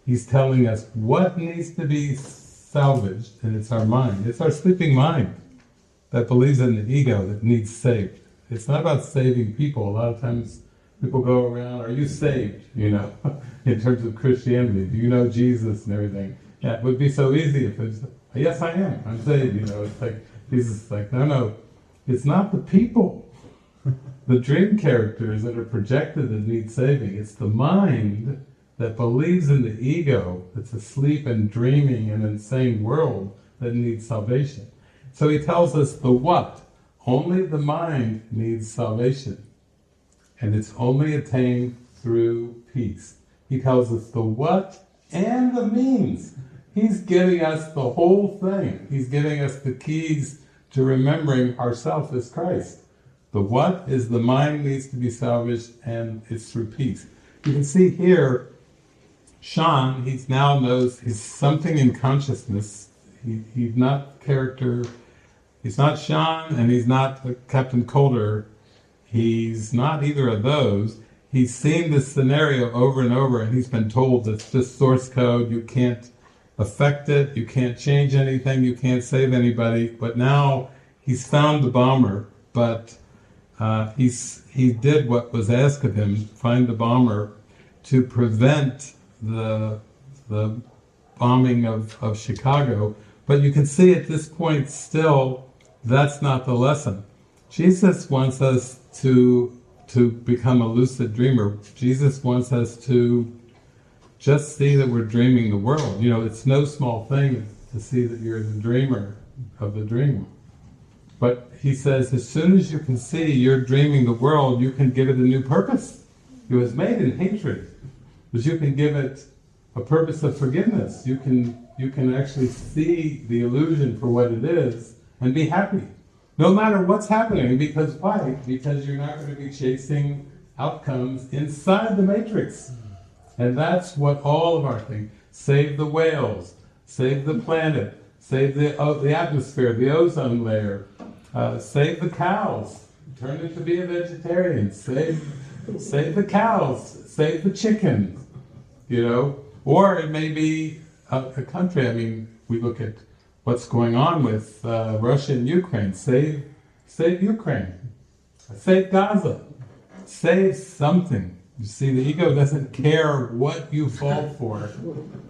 He's telling us what needs to be salvaged, and it's our mind. It's our sleeping mind that believes in the ego that needs saved. It's not about saving people. A lot of times people go around, are you saved, in terms of Christianity? Do you know Jesus and everything? Yeah, it would be so easy if it's, yes I am, I'm saved, It's like, Jesus is like, no, it's not the people, the dream characters that are projected that need saving. It's the mind that believes in the ego, that's asleep and dreaming in an insane world, that needs salvation. So he tells us the what. Only the mind needs salvation, and it's only attained through peace. He tells us the what and the means. He's giving us the whole thing. He's giving us the keys to remembering ourself as Christ. The what is the mind needs to be salvaged, and it's through peace. You can see here, Sean, he now knows he's something in consciousness. He's not character, he's not Sean, and he's not Captain Coulter. He's not either of those. He's seen this scenario over and over, and he's been told it's just source code, you can't affect it, you can't change anything, you can't save anybody. But now he's found the bomber, but he did what was asked of him, find the bomber to prevent the bombing of Chicago. But you can see at this point still, that's not the lesson. Jesus wants us to become a lucid dreamer. Jesus wants us to just see that we're dreaming the world. It's no small thing to see that you're the dreamer of the dream. But he says, as soon as you can see you're dreaming the world, you can give it a new purpose. It was made in hatred, but you can give it a purpose of forgiveness. You can actually see the illusion for what it is and be happy, no matter what's happening. Because why? Because you're not going to be chasing outcomes inside the matrix. And that's what all of our things, save the whales, save the planet, save the atmosphere, the ozone layer, save the cows, turn it to be a vegetarian, save the cows, save the chickens, Or it may be a country. I mean, we look at what's going on with Russia and Ukraine. Save Ukraine. Save Gaza. Save something. You see, the ego doesn't care what you fall for.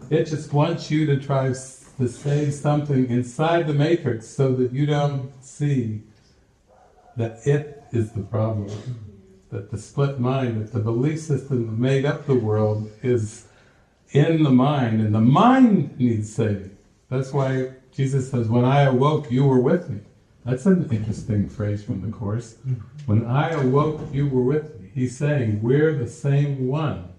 It just wants you to try to save something inside the matrix so that you don't see that it is the problem. That the split mind, that the belief system that made up the world is in the mind, and the mind needs saving. That's why Jesus says, when I awoke, you were with me. That's an interesting phrase from the Course. When I awoke, you were with me. He's saying, we're the same one.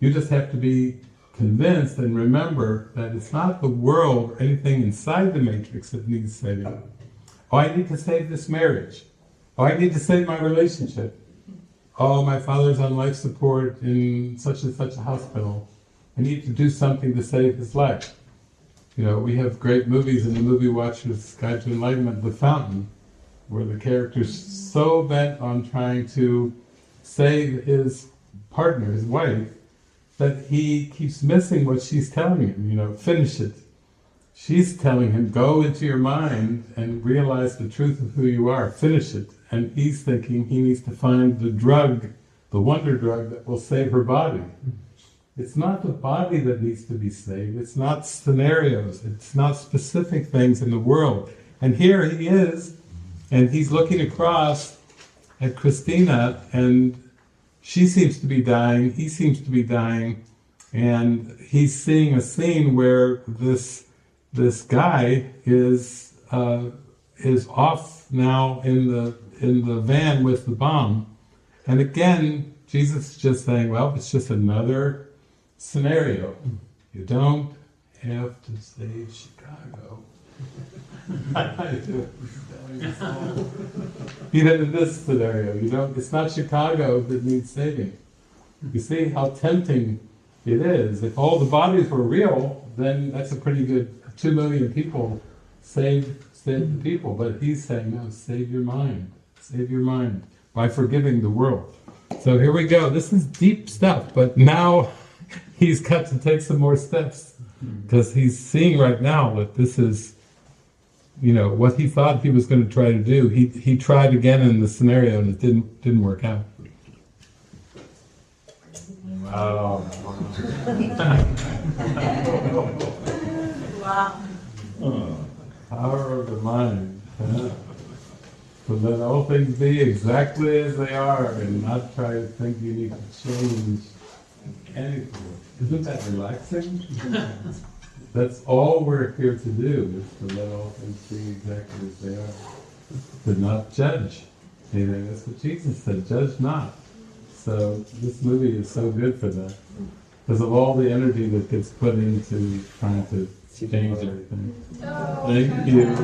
You just have to be convinced and remember that it's not the world or anything inside the matrix that needs saving. Oh, I need to save this marriage. Oh, I need to save my relationship. Oh, my father's on life support in such and such a hospital. I need to do something to save his life. You know, we have great movies in the Movie Watcher's Guide to Enlightenment, The Fountain, where the character's so bent on trying to save his partner, his wife, that he keeps missing what she's telling him, you know, finish it. She's telling him, go into your mind and realize the truth of who you are, finish it. And he's thinking he needs to find the drug, the wonder drug that will save her body. It's not the body that needs to be saved, it's not scenarios, it's not specific things in the world. And here he is, and he's looking across at Christina, and she seems to be dying, he seems to be dying, and he's seeing a scene where this guy is off now in the van with the bomb. And again, Jesus is just saying, well, it's just another scenario. You don't have to save Chicago. Even in this scenario, you don't. It's not Chicago that needs saving. You see how tempting it is. If all the bodies were real, then that's a pretty good 2 million people save the people. But he's saying, no, save your mind by forgiving the world. So here we go. This is deep stuff, but now he's got to take some more steps because he's seeing right now that this is, you know, what he thought he was going to try to do. He tried again in the scenario and it didn't work out. Wow. Wow. Power of the mind. Yeah. To let all things be exactly as they are and not try to think you need to change anything. Isn't that relaxing? That's all we're here to do, is to let all things be exactly as they are. To not judge anything. That's what Jesus said, judge not. So this movie is so good for that. Because of all the energy that gets put into trying to change everything. Thank you.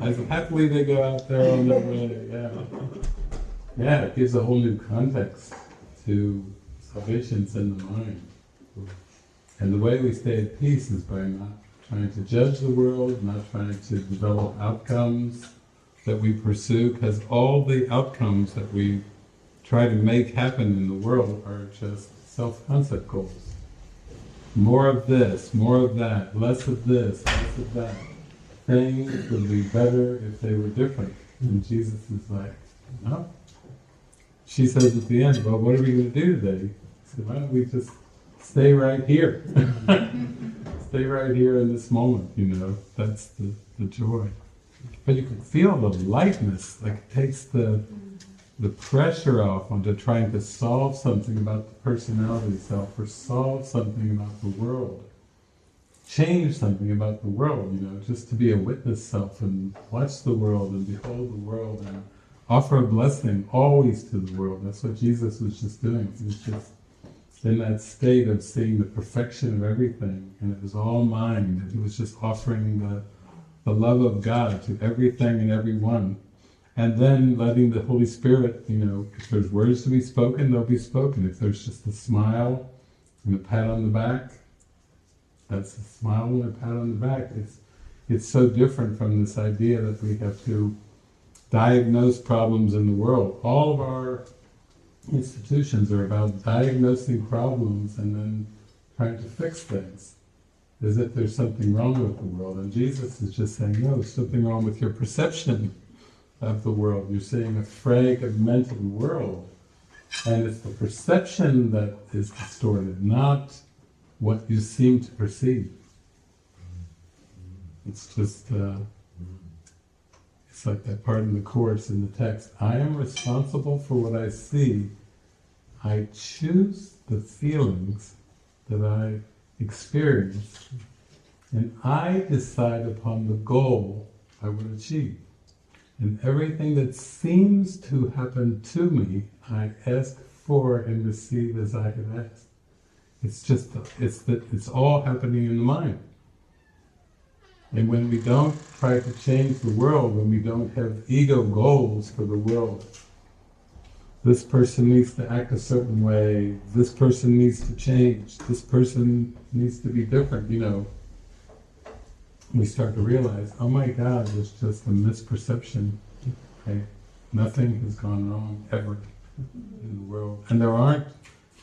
As happily they go out there on their way, yeah. Yeah, it gives a whole new context to salvation's in the mind. And the way we stay at peace is by not trying to judge the world, not trying to develop outcomes that we pursue, because all the outcomes that we try to make happen in the world are just self-concept goals. More of this, more of that, less of this, less of that. Things would be better if they were different. And Jesus is like, no. She says at the end, well, what are we going to do today? He said, why don't we just stay right here? Stay right here in this moment, you know. That's the joy. But you can feel the lightness, like it takes the pressure off onto trying to solve something about the personality self, or solve something about the world. Change something about the world, you know, just to be a witness self and watch the world and behold the world and offer a blessing always to the world. That's what Jesus was just doing. He was just in that state of seeing the perfection of everything, and it was all mind, and he was just offering the love of God to everything and everyone. And then letting the Holy Spirit, you know, if there's words to be spoken, they'll be spoken. If there's just a smile and a pat on the back, that's a smile and a pat on the back. It's so different from this idea that we have to diagnose problems in the world. All of our institutions are about diagnosing problems and then trying to fix things, as if there's something wrong with the world. And Jesus is just saying, no, there's something wrong with your perception of the world. You're seeing a fragmented world, and it's the perception that is distorted, not what you seem to perceive. It's just, it's like that part in the Course, in the text, I am responsible for what I see. I choose the feelings that I experience, and I decide upon the goal I would achieve. And everything that seems to happen to me, I ask for and receive as I have asked. It's just, it's all happening in the mind. And when we don't try to change the world, when we don't have ego goals for the world, this person needs to act a certain way, this person needs to change, this person needs to be different, we start to realize, oh my God, there's just a misperception. Okay? Nothing has gone wrong ever in the world. And there aren't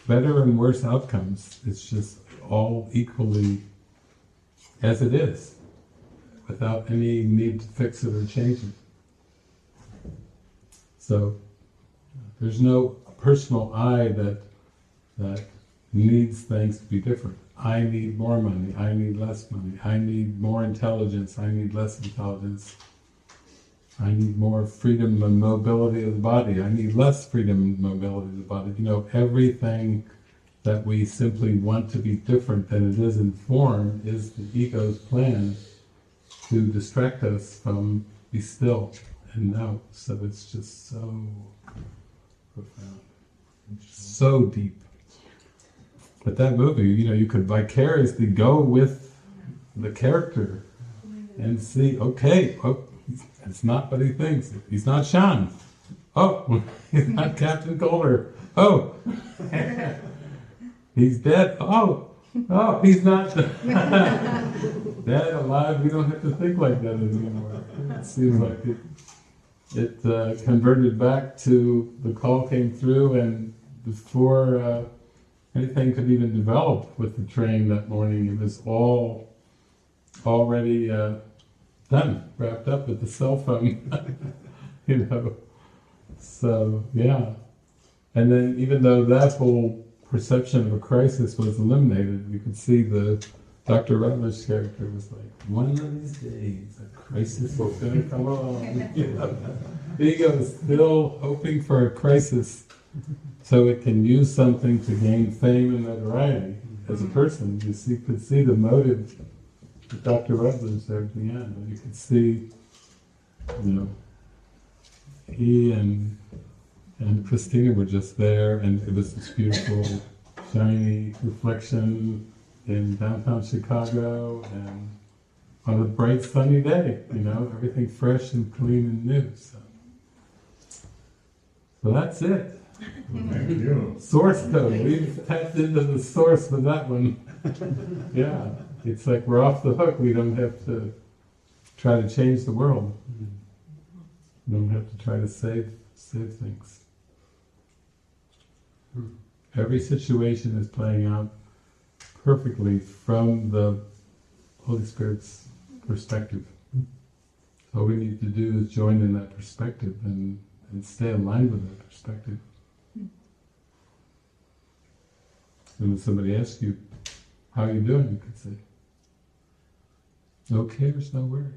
better and worse outcomes. It's just all equally as it is, without any need to fix it or change it. So there's no personal I that needs things to be different. I need more money, I need less money, I need more intelligence, I need less intelligence, I need more freedom and mobility of the body, I need less freedom and mobility of the body. Everything that we simply want to be different than it is in form is the ego's plan to distract us from be still and know. So it's just so profound, so deep. But that movie, you could vicariously go with the character and see, okay, it's not what he thinks. He's not Sean. Oh, he's not Captain Calder. Oh, he's dead. Oh, he's not dead, alive. We don't have to think like that anymore. It seems like it converted back to the call came through, and before anything could even develop with the train that morning, it was all already done, wrapped up with the cell phone. So yeah. And then even though that whole perception of a crisis was eliminated, you could see the Dr. Rutledge's character was like, one of these days a crisis is going to come along. The ego is still hoping for a crisis so it can use something to gain fame and notoriety. As a person, you could see the motive of Dr. Rutledge there at the end. And you could see, he and Christina were just there, and it was this beautiful, shiny reflection in downtown Chicago, and on a bright sunny day, everything fresh and clean and new. So that's it. Thank you. Source code. We've tapped into the source with that one. Yeah, it's like we're off the hook. We don't have to try to change the world. We don't have to try to save things. Every situation is playing out perfectly from the Holy Spirit's perspective. All we need to do is join in that perspective and stay aligned with that perspective. And when somebody asks you, how are you doing? You could say, no cares, no worries.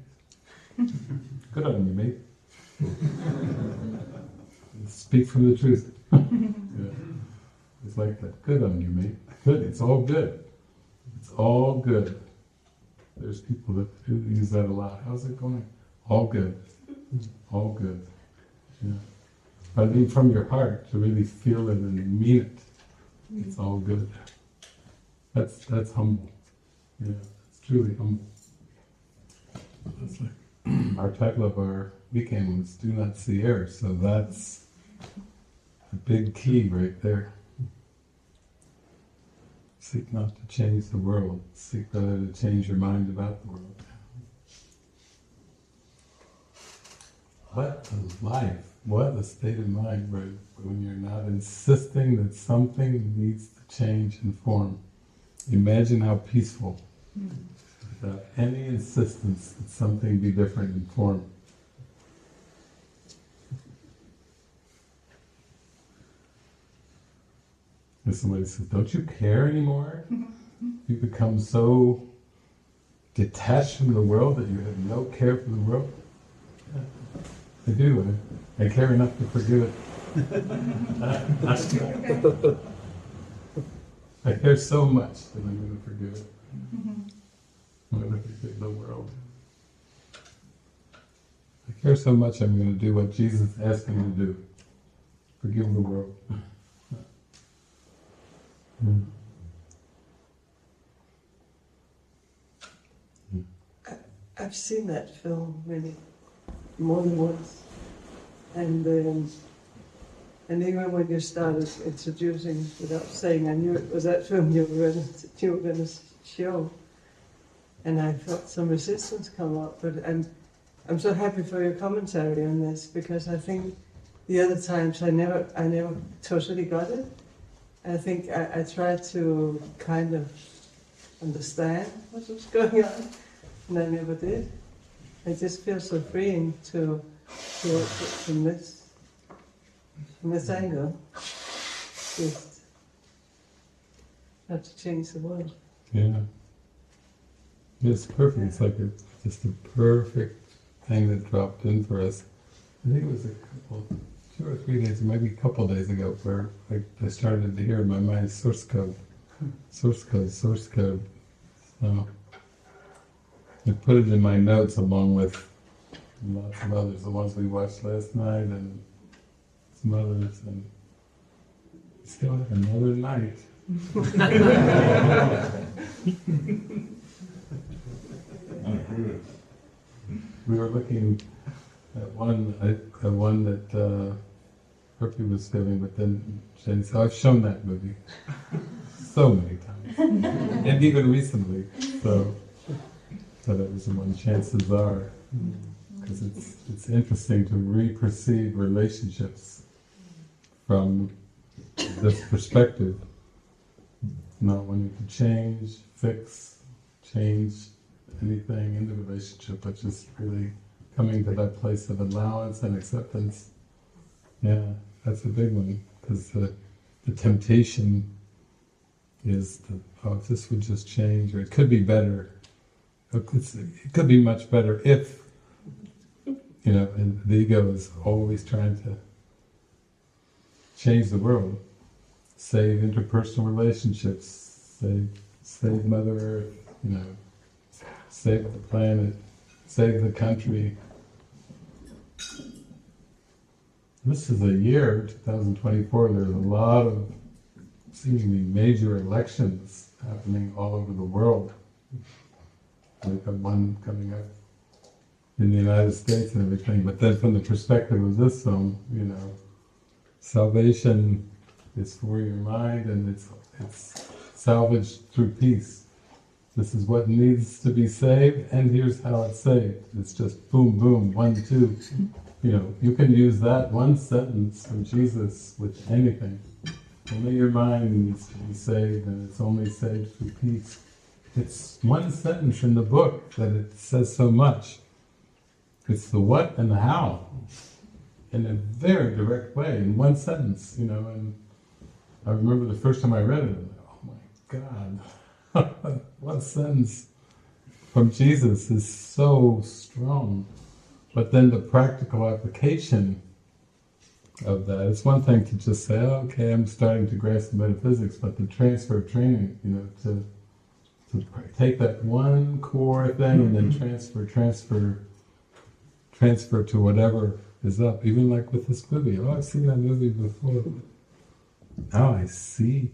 Good on you, mate. Speak from the truth. Yeah. It's like that. Good on you, mate. Good. It's all good. It's all good. There's people that use that a lot. How's it going? All good. All good. Yeah. But I mean, from your heart, to really feel it and mean it. It's all good. That's humble. Yeah, it's truly humble. That's like our title of our weekend was "Do Not See Error," so that's a big key right there. Seek not to change the world. Seek rather to change your mind about the world. What a life! What a state of mind when you're not insisting that something needs to change in form. Imagine how peaceful, without any insistence that something be different in form. If somebody says, don't you care anymore? You become so detached from the world that you have no care for the world? Yeah, I do. I care enough to forgive it. I care so much that I'm going to forgive it. I'm going to forgive the world. I care so much I'm going to do what Jesus asked me to do. Forgive the world. I've seen that film more than once, and even when you started introducing, without saying, I knew it was that film you were going to show, and I felt some resistance come up. But I'm so happy for your commentary on this, because I think the other times I never totally got it. I think I tried to kind of understand what was going on, and I never did. I just feel so freeing to hear it from this angle. Just not to change the world. Yeah. It's perfect. It's like just a perfect thing that dropped in for us. I think it was 2 or 3 days, or maybe a couple of days ago, where I started to hear in my mind source code. So I put it in my notes along with lots of others, the ones we watched last night and some others, and we still have another night. We were looking at one that Herpy was filming, but then Jenny said, I've shown that movie so many times, and even recently, so that was the one. Chances are, because it's interesting to re-perceive relationships from this perspective, not wanting to change, fix, change anything in the relationship, but just really coming to that place of allowance and acceptance. Yeah, that's a big one, because the temptation is if this would just change, or it could be better. It could be much better if, and the ego is always trying to change the world, save interpersonal relationships, save Mother Earth, save the planet, save the country. This is a year, 2024, there's a lot of seemingly major elections happening all over the world. We've got one coming up in the United States and everything, but then from the perspective of this film, salvation is for your mind, and it's salvaged through peace. This is what needs to be saved, and here's how it's saved. It's just boom, boom, 1, 2. You can use that one sentence from Jesus with anything. Only your mind needs to be saved, and it's only saved through peace. It's one sentence in the book that it says so much. It's the what and the how, in a very direct way, in one sentence, and I remember the first time I read it, oh my God, one sentence from Jesus is so strong. But then the practical application of that, it's one thing to just say, oh, okay, I'm starting to grasp metaphysics, but the transfer of training, to take that one core thing and then transfer to whatever is up. Even like with this movie, oh, I've seen that movie before. Now I see.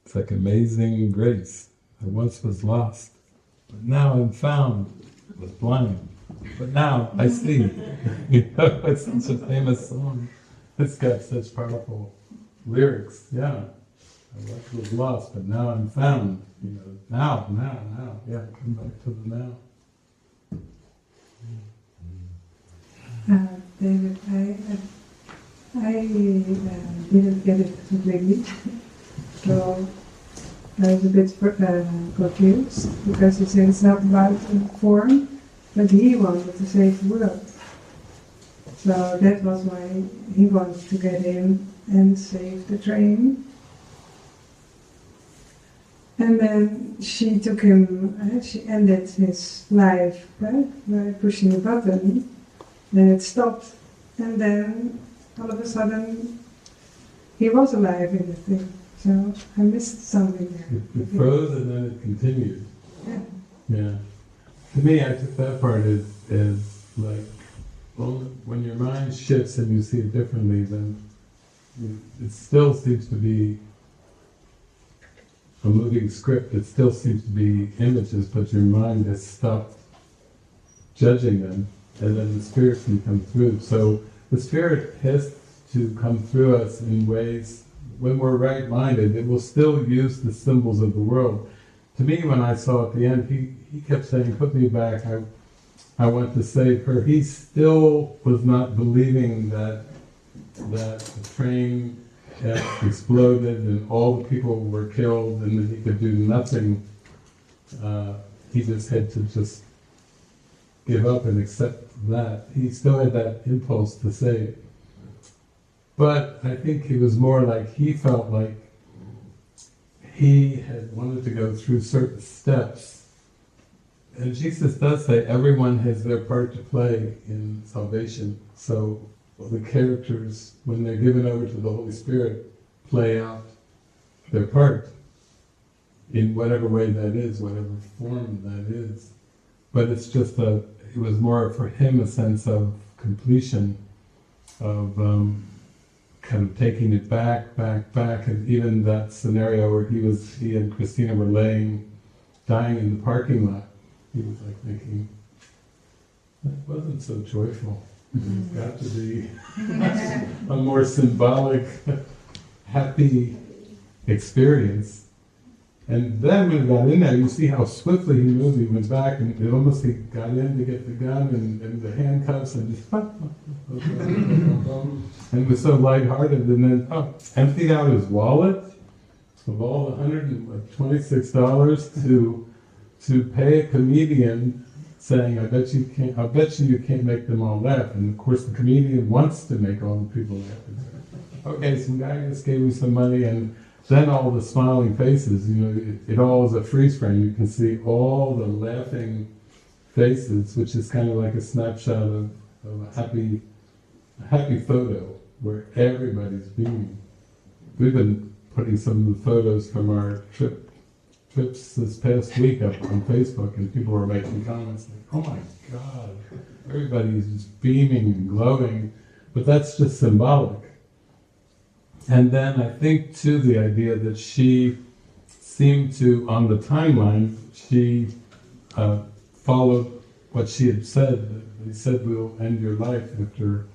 It's like amazing grace. I once was lost, but now I'm found. I was blind, but now I see. It's such a famous song. It's got such powerful lyrics. Yeah, I once was lost, but now I'm found. Now. Yeah, come back to the now. David, I didn't get it completely, so I was a bit confused, because you say it's not about form, but he wanted to save the world. So that was why he wanted to get in and save the train. And then she took him, she ended his life by pushing a button. Then it stopped, and then all of a sudden he was alive in the thing. So I missed something there. It froze and then it continued. Yeah. Yeah. To me, I took that part as like, well, when your mind shifts and you see it differently, then it still seems to be a moving script. It still seems to be images, but your mind has stopped judging them, and then the spirit can come through. So the spirit has to come through us in ways, when we're right-minded, it will still use the symbols of the world. To me, when I saw at the end, he kept saying, put me back, I want to save her. He still was not believing that the train had exploded and all the people were killed and that he could do nothing. He just had to just give up and accept that. He still had that impulse to save. But I think it was more like he felt like he had wanted to go through certain steps. And Jesus does say everyone has their part to play in salvation. So the characters, when they're given over to the Holy Spirit, play out their part in whatever way that is, whatever form that is. But it's just it was more for him a sense of completion, of kind of taking it back, and even that scenario where he and Christina were dying in the parking lot, he was like thinking, that wasn't so joyful. It's got to be a more symbolic, happy experience. And then when he got in there, you see how swiftly he moved. He went back and he got in to get the gun and the handcuffs and just and was so lighthearted. And then emptied out his wallet of all the $126 to pay a comedian, saying, I bet you can't make them all laugh. And of course the comedian wants to make all the people laugh. Okay, some guy just gave me some money, and then all the smiling faces, it all is a freeze frame. You can see all the laughing faces, which is kind of like a snapshot of a happy photo where everybody's beaming. We've been putting some of the photos from our trips this past week up on Facebook, and people were making comments like, oh my God, everybody's just beaming and glowing, but that's just symbolic. And then I think too the idea that she seemed to, on the timeline, she followed what she had said. He said, we'll end your life after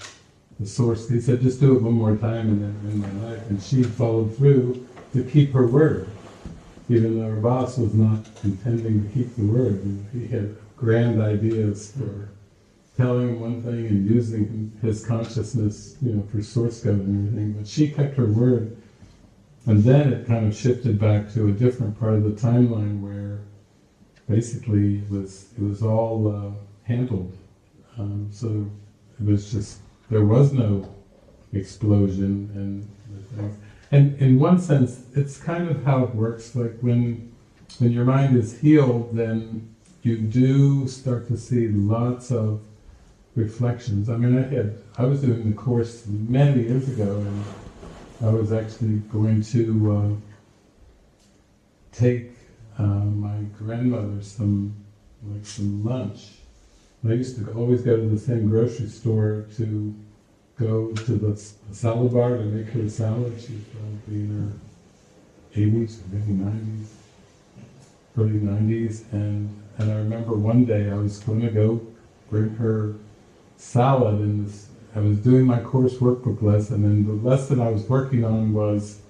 the source. He said, just do it one more time and then end my life. And she followed through to keep her word, even though her boss was not intending to keep the word. He had grand ideas for telling him one thing and using his consciousness, for source code and everything, but she kept her word. And then it kind of shifted back to a different part of the timeline where basically it was all handled. So it was just, there was no explosion and things. And in one sense, it's kind of how it works. Like when your mind is healed, then you do start to see lots of reflections. I mean, I was doing the course many years ago, and I was actually going to take my grandmother some lunch. And I used to always go to the same grocery store to go to the salad bar to make her a salad. She was probably in her 80s or maybe 90s, early 90s, and I remember one day I was going to go bring her salad, and I was doing my course workbook lesson, and the lesson I was working on was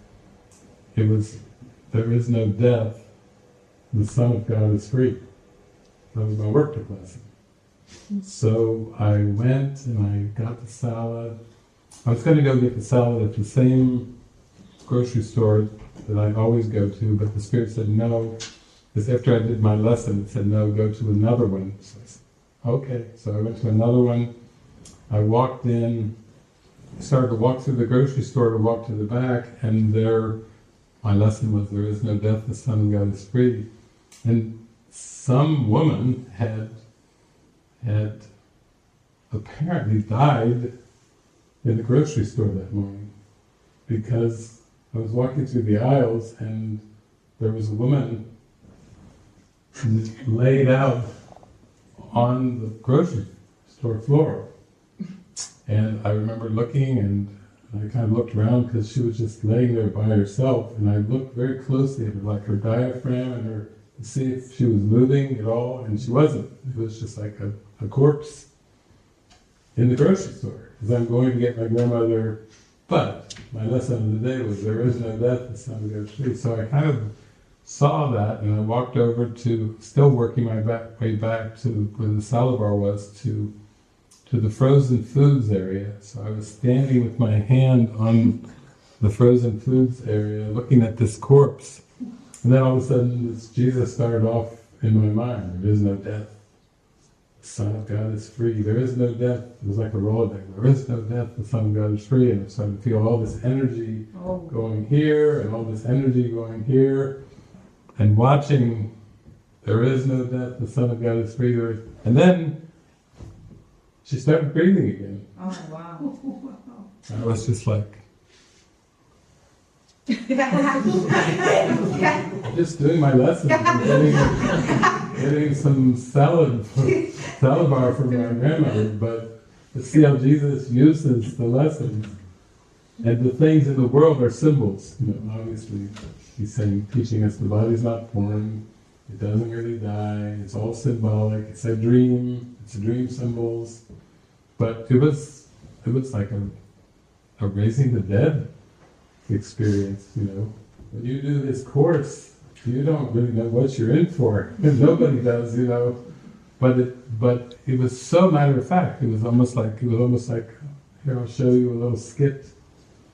there is no death, the Son of God is free. That was my workbook lesson. So I went and I got the salad. I was going to go get the salad at the same grocery store that I always go to, but the Spirit said no, because after I did my lesson it said no, go to another one. So Okay, so I went to another one. I walked in, started to walk through the grocery store to walk to the back, and there, my lesson was there is no death, the Son of God is free. And some woman had apparently died in the grocery store that morning, because I was walking through the aisles and there was a woman laid out on the grocery store floor. And I remember looking, and I kind of looked around because she was just laying there by herself, and I looked very closely at her, like her diaphragm and her, to see if she was moving at all, and she wasn't. It was just like a corpse in the grocery store, because I'm going to get my grandmother. But my lesson of the day was there is no death, the Son of God is free. So I kind of saw that, and I walked over to, still working my way back to where the salad bar was, to the frozen foods area. So I was standing with my hand on the frozen foods area, looking at this corpse. And then all of a sudden, this Jesus started off in my mind. There is no death. The Son of God is free. There is no death. It was like a Rolodex. There is no death. The Son of God is free. And I started to feel all this energy going here, and all this energy going here, and watching. There is no death. The Son of God is free. And then she started breathing again. Oh, wow. I was just like, just doing my lesson, getting some salad bar from my grandmother, but to see how Jesus uses the lessons, and the things in the world are symbols. You know, obviously, he's saying, teaching us the body's not foreign, it doesn't really die, it's all symbolic, it's a dream symbols. But it was like a raising the dead experience, you know. When you do this course, you don't really know what you're in for. Nobody does, you know. But it was so matter of fact. It was almost like, here, I'll show you a little skit.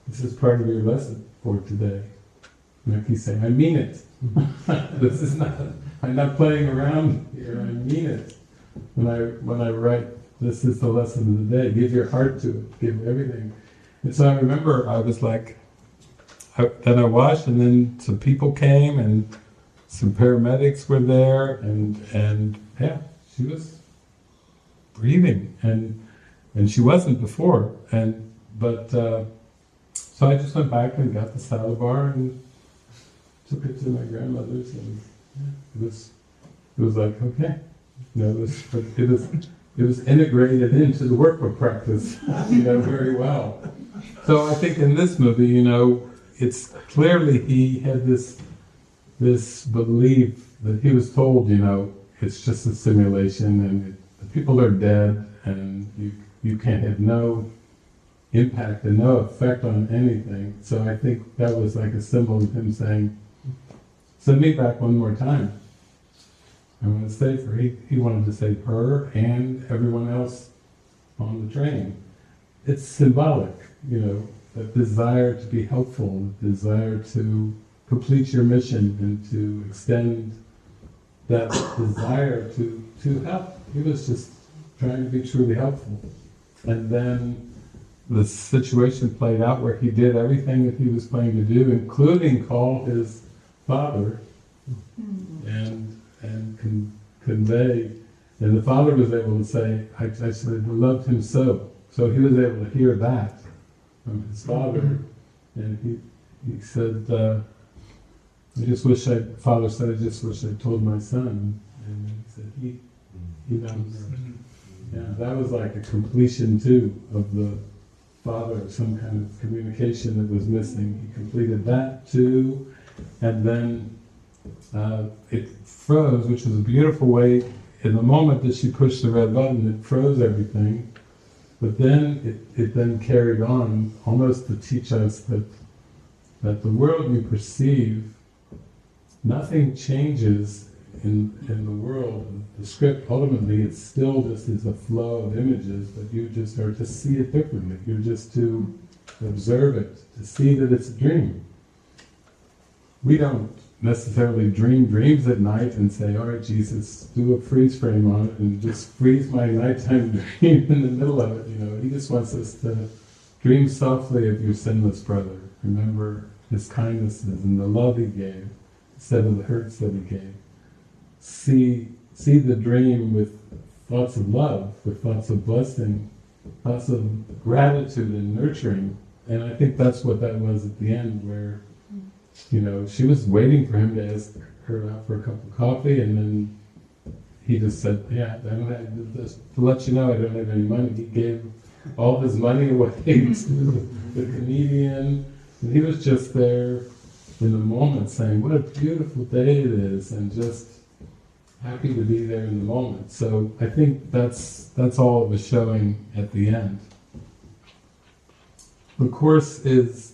This is part of your lesson for today. Like he's saying, I mean it. This is not, I'm not playing around here, I mean it. When I write, this is the lesson of the day. Give your heart to it. Give everything. And so I remember I was like, then I watched, and then some people came, and some paramedics were there, and yeah, she was breathing, and she wasn't before. So I just went back and got the salad bar and took it to my grandmother's, and yeah, it was like, okay, you know, it was integrated into the workbook practice, you know, very well. So I think in this movie, you know, it's clearly he had this belief that he was told, you know, it's just a simulation, and the people are dead, and you can't have no impact and no effect on anything. So I think that was like a symbol of him saying, send me back one more time. I want to save her. He wanted to save her and everyone else on the train. It's symbolic, you know, that desire to be helpful, the desire to complete your mission and to extend that desire to help. He was just trying to be truly helpful. And then the situation played out where he did everything that he was planning to do, including call his father and convey. And the father was able to say, I loved him so. So he was able to hear that from his father. And he said, father said, I just wish I'd told my son. And he said, he knows. Yeah, that was like a completion too of the father, some kind of communication that was missing. He completed that too, and then it froze, which was a beautiful way. In the moment that she pushed the red button, it froze everything, but then it then carried on, almost to teach us that the world you perceive, nothing changes in the world. The script, ultimately, it still just is a flow of images, but you just are to see it differently. You're just to observe it, to see that it's a dream. We don't necessarily dream dreams at night and say, all right, Jesus, do a freeze frame on it and just freeze my nighttime dream in the middle of it. He just wants us to dream softly of your sinless brother. Remember his kindnesses and the love he gave instead of the hurts that he gave. See the dream with thoughts of love, with thoughts of blessing, thoughts of gratitude and nurturing. And I think that's what that was at the end, where she was waiting for him to ask her out for a cup of coffee, and then he just said, yeah, I don't have, just to let you know, I don't have any money. He gave all his money away to the comedian, and he was just there in the moment saying, what a beautiful day it is, and just happy to be there in the moment. So I think that's all it was showing at the end. The Course isn't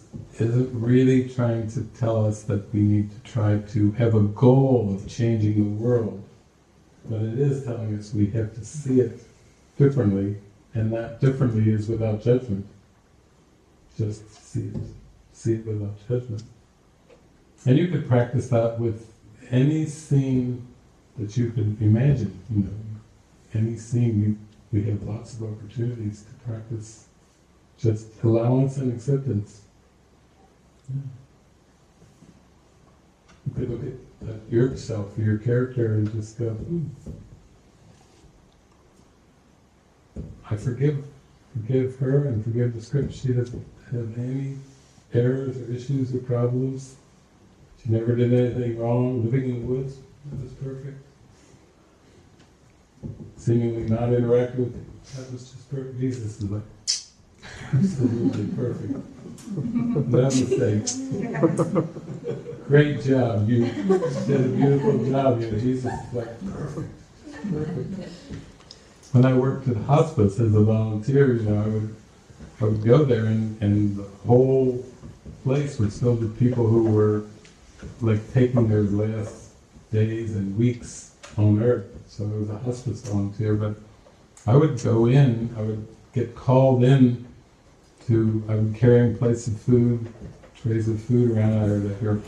really trying to tell us that we need to try to have a goal of changing the world, but it is telling us we have to see it differently, and that differently is without judgment. Just see it without judgment. And you could practice that with any scene that you can imagine, any scene. We have lots of opportunities to practice just allowance and acceptance. Yeah. You could look at yourself, your character, and just go, I forgive her and forgive the script. She doesn't have any errors or issues or problems. She never did anything wrong. Living in the woods, that was perfect. Seemingly not interacting with, that was just perfect. Jesus is like, absolutely perfect. No mistakes. Great job. You did a beautiful job. Jesus is like, perfect. When I worked at hospice as a volunteer, I would go there and the whole place was filled with people who were like taking their last days and weeks on earth. So I was a hospice volunteer, but I would go in, I would get called in I would carry plates of food, trays of food around. I would hear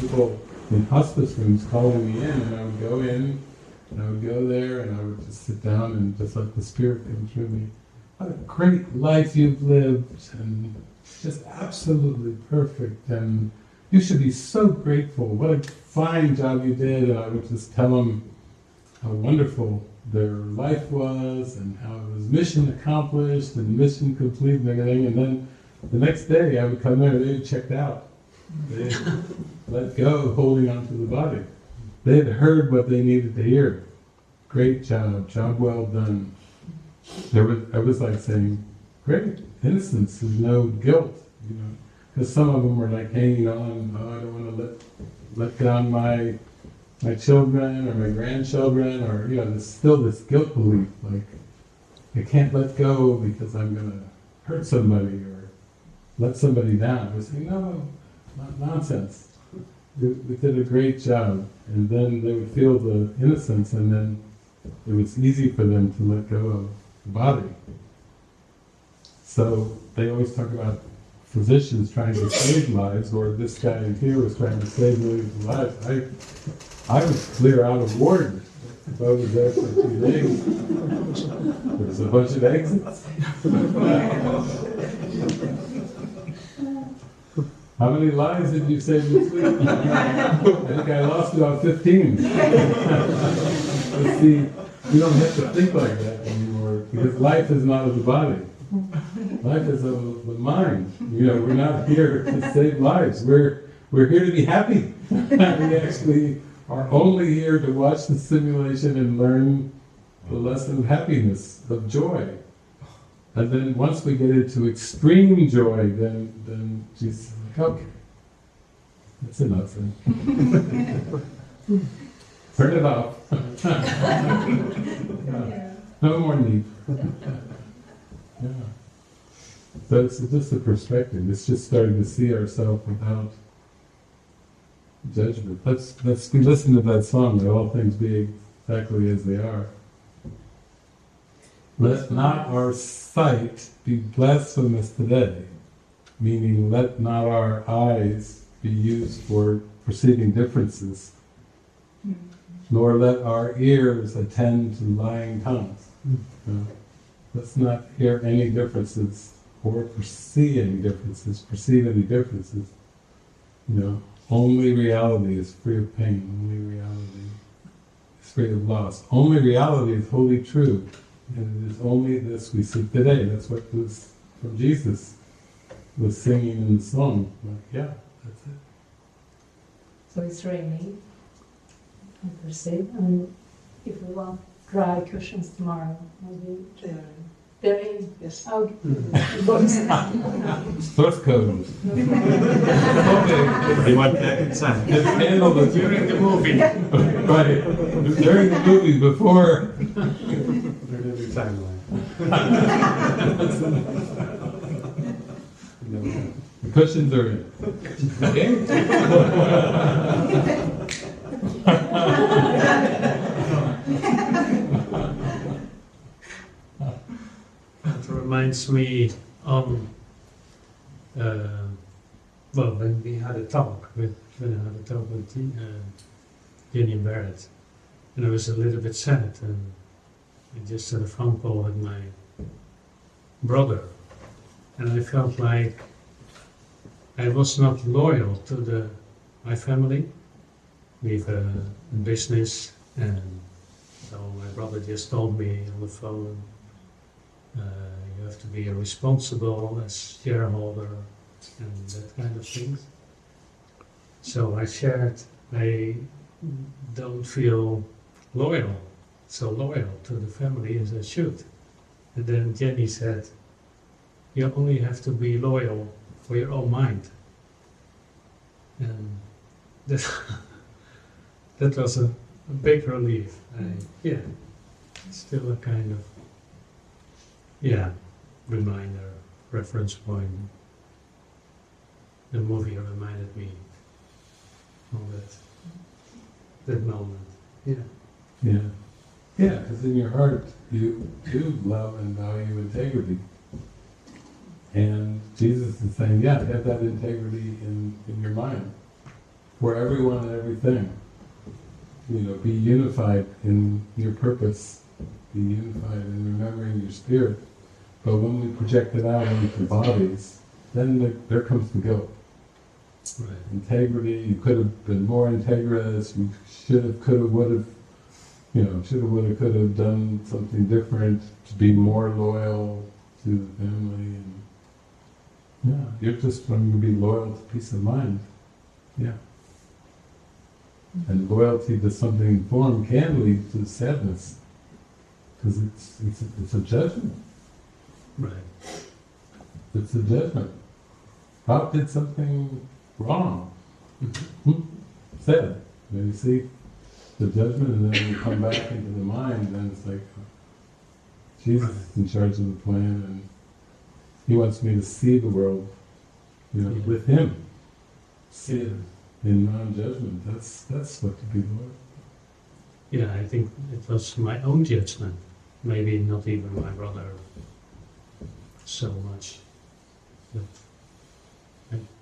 people in hospice rooms calling me in, and I would go in, and I would go there, and I would just sit down and just let the Spirit come through me. What a great life you've lived, and just absolutely perfect, and you should be so grateful. What a fine job you did. And I would just tell them how wonderful their life was, and how it was mission accomplished and mission complete and everything. And then the next day I would come there and they had checked out. They had let go, holding on to the body. They had heard what they needed to hear. Great job well done. I was like saying, great, innocence, there's no guilt, because some of them were like hanging on, I don't want to let down my children or my grandchildren, or there's still this guilt belief, like I can't let go because I'm going to hurt somebody or let somebody down. I was saying, no, not nonsense. We did a great job, and then they would feel the innocence, and then it was easy for them to let go of the body. So they always talk about physicians trying to save lives, or this guy here was trying to save millions of lives. I would clear out a ward if I was there for 2 days. There's a bunch of exits. How many lives did you save this week? I think I lost about 15. But see, you don't have to think like that anymore, because life is not of the body. Life is of the mind. We're not here to save lives. We're here to be happy. We actually are only here to watch the simulation and learn the lesson of happiness, of joy. And then once we get into extreme joy, then Jesus is like, okay, that's enough then. Turn it off. No more need. Yeah. So it's just a perspective. It's just starting to see ourselves without judgment. Let's listen to that song, that all things be exactly as they are. Let not our sight be blasphemous today, meaning let not our eyes be used for perceiving differences, nor let our ears attend to lying tongues. Let's not hear any differences or perceive any differences, Only reality is free of pain, only reality is free of loss. Only reality is wholly true, and it is only this we seek today. That's what was from Jesus was singing in the song. Yeah, that's it. So it's raining, I perceive, and if we want dry cushions tomorrow, maybe they're in. Yes. Oh, Source code. They want that inside. Just handle the During the movie. right during the movie before. They're in the timeline. The cushions are in. Okay? It reminds me on, when we had a talk with Jenny and Barrett, and I was a little bit sad, and I just had a phone call with my brother, and I felt like I was not loyal to my family. We have a business, and so my brother just told me on the phone, you have to be responsible as shareholder and that kind of things. So I shared, I don't feel so loyal to the family as I should. And then Jenny said, you only have to be loyal for your own mind. And that, that was a big relief. Still a kind of, reminder, reference point. The movie reminded me of that moment. Yeah, because in your heart you do love and value integrity. And Jesus is saying, have that integrity in your mind. For everyone and everything. Be unified in your purpose. Be unified in remembering your spirit. But when we project it out into bodies, then there comes the guilt. Right. Integrity, you could have been more integrous, you should have, could have, would have, should have, would have, could have done something different to be more loyal to the family. And you're just going to be loyal to peace of mind. Yeah. And loyalty to something in form can lead to sadness, because it's a judgment. Right. It's a judgment. Bob did something wrong. Say it. Then you see the judgment, and then you come back into the mind, and it's like, Jesus is in charge of the plan, and He wants me to see the world, with Him. See it in non-judgment. That's what to be Lord. Yeah, I think it was my own judgment. Maybe not even my brother so much. But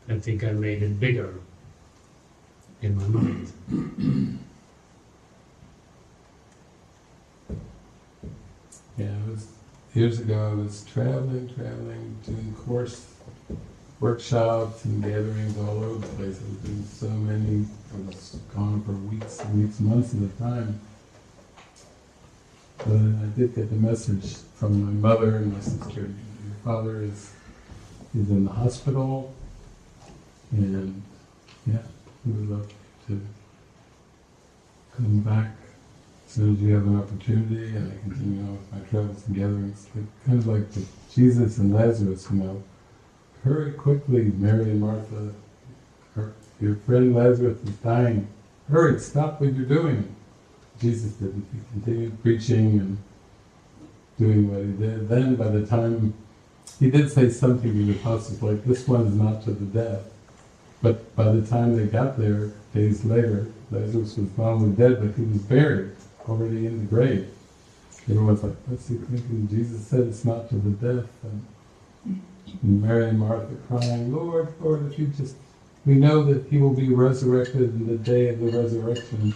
I think I made it bigger in my mind. It was years ago. I was traveling, doing course workshops and gatherings all over the place. I was doing so many. I was gone for weeks, months at a time. But I did get the message from my mother and my sister. Your father is in the hospital, and we would love to come back as soon as you have an opportunity. And I continue on with my travels and gatherings, kind of like the Jesus and Lazarus. Hurry quickly, Mary and Martha. Your friend Lazarus is dying. Hurry! Stop what you're doing. Jesus didn't. He continued preaching and doing what he did. Then by the time, he did say something to the apostles like, this one is not to the death. But by the time they got there, days later, Lazarus was not only dead, but he was buried, already in the grave. Everyone's like, what's he thinking? Jesus said it's not to the death. And Mary and Martha crying, Lord, if you just we know that he will be resurrected in the day of the resurrection.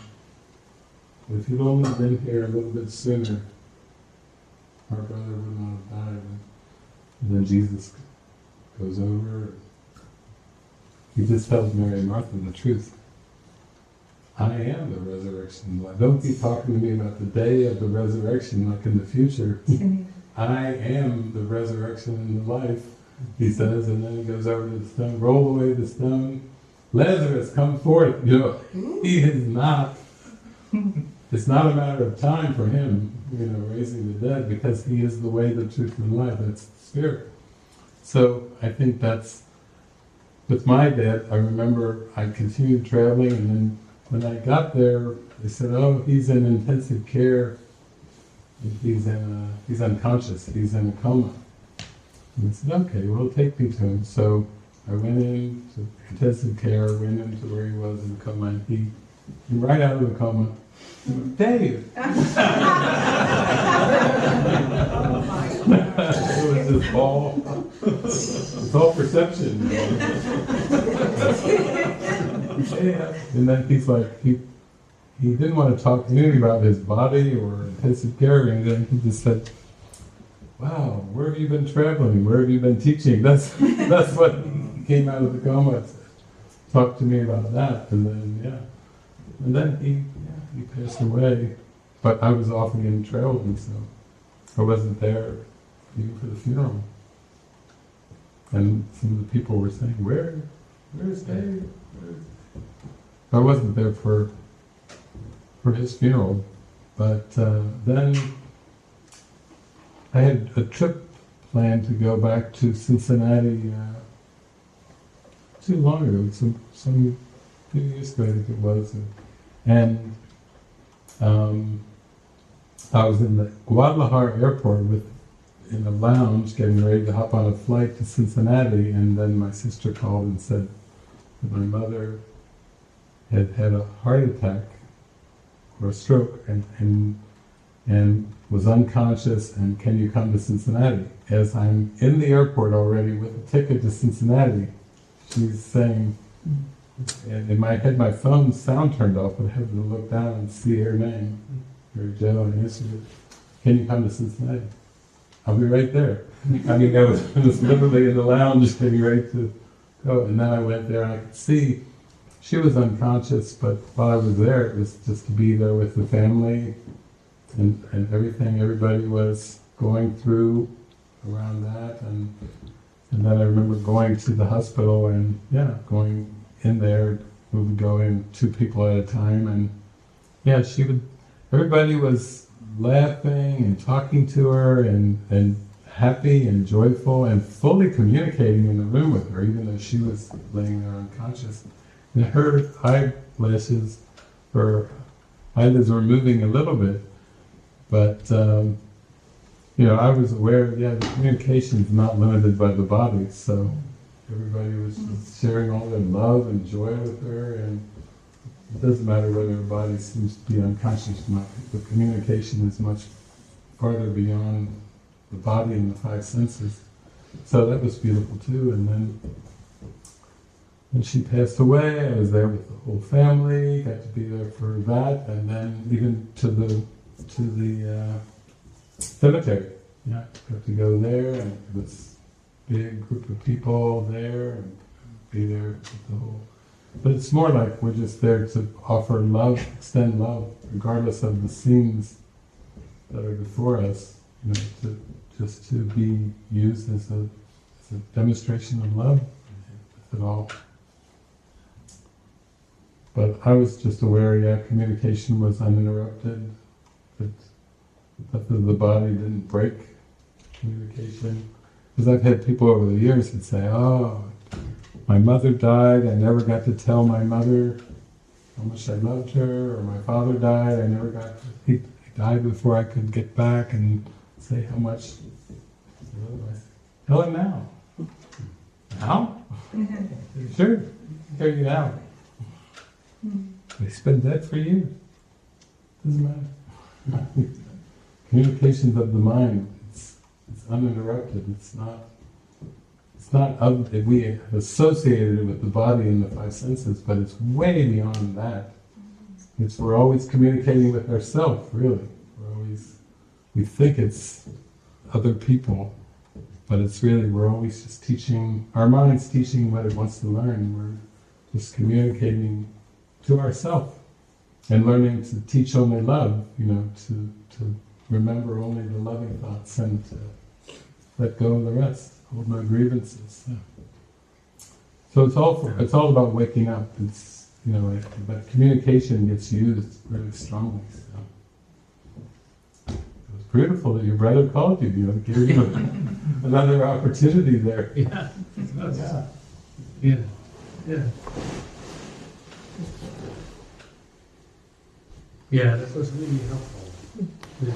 If he'd only been here a little bit sooner, our brother would not have died. And then Jesus goes over. He just tells Mary and Martha the truth. I am the resurrection and life. Don't be talking to me about the day of the resurrection like in the future. I am the resurrection and the life, he says, and then he goes over to the stone, roll away the stone. Lazarus, come forth. You know, he is not, it's not a matter of time for him, you know, raising the dead, because he is the way, the truth, and the life. That's the Spirit. So I think that's, with my dad, I remember I continued traveling, and then when I got there, they said, oh, he's in intensive care. He's unconscious, he's in a coma. And I said, okay, well, take me to him. So I went in to intensive care, went into where he was in a coma, and he came right out of the coma. Dave! It was just all, it's all perception. Yeah. And then he's like, he didn't want to talk to me about his body or intensive care, and then he just said, wow, where have you been traveling? Where have you been teaching? That's what he came out of the coma to talk to me about that. And then, yeah. And then he passed away. But I was off again traveling, so I wasn't there even for the funeral. And some of the people were saying, where's Dave? I wasn't there for his funeral, but then I had a trip planned to go back to Cincinnati too long ago, some few years ago I think it was, and I was in the Guadalajara airport in a lounge getting ready to hop on a flight to Cincinnati, and then my sister called and said that my mother had had a heart attack or a stroke and was unconscious, and can you come to Cincinnati? As I'm in the airport already with a ticket to Cincinnati, she's saying, and in my head my phone's sound turned off, but I had to look down and see her name, her Joe, and answered it. Can you come to Cincinnati? I'll be right there. I mean, I was literally in the lounge getting ready to go, and then I went there and I could see she was unconscious, but while I was there, it was just to be there with the family and everything everybody was going through around that. And then I remember going to the hospital and, going in there. We would go in 2 people at a time, and everybody was laughing and talking to her and happy and joyful and fully communicating in the room with her, even though she was laying there unconscious. And her eyelashes, her eyelids were moving a little bit, but I was aware, the communication is not limited by the body, so everybody was just sharing all their love and joy with her, and it doesn't matter whether her body seems to be unconscious or not. The communication is much farther beyond the body and the 5 senses. So that was beautiful too. And then when she passed away, I was there with the whole family, got to be there for that, and then even to the cemetery. Yeah, got to go there, and this big group of people there, and be there with the whole. But it's more like we're just there to offer love, extend love, regardless of the scenes that are before us. To be used as a demonstration of love, if at all. But I was just aware, communication was uninterrupted, that the body didn't break communication. Because I've had people over the years that say, oh, my mother died, I never got to tell my mother how much I loved her, or my father died, I never got to, he died before I could get back and say how much. Tell him now. Now? Sure, tell you now. He's been dead for years. Doesn't matter. Communications of the mind, it's uninterrupted. It's it's not of, we associated it with the body and the five senses, but it's way beyond that. It's, we're always communicating with ourselves, really. We think it's other people, but it's really, we're always just teaching, our mind's teaching what it wants to learn. We're just communicating to ourselves and learning to teach only love, to remember only the loving thoughts and to let go of the rest, hold no grievances. So it's all about waking up. It's, but communication gets used really strongly. So. It was beautiful that your brother called you. It gave you another opportunity there. Yeah. Yeah. Yeah. Yeah. Yeah, that was really helpful. Yeah.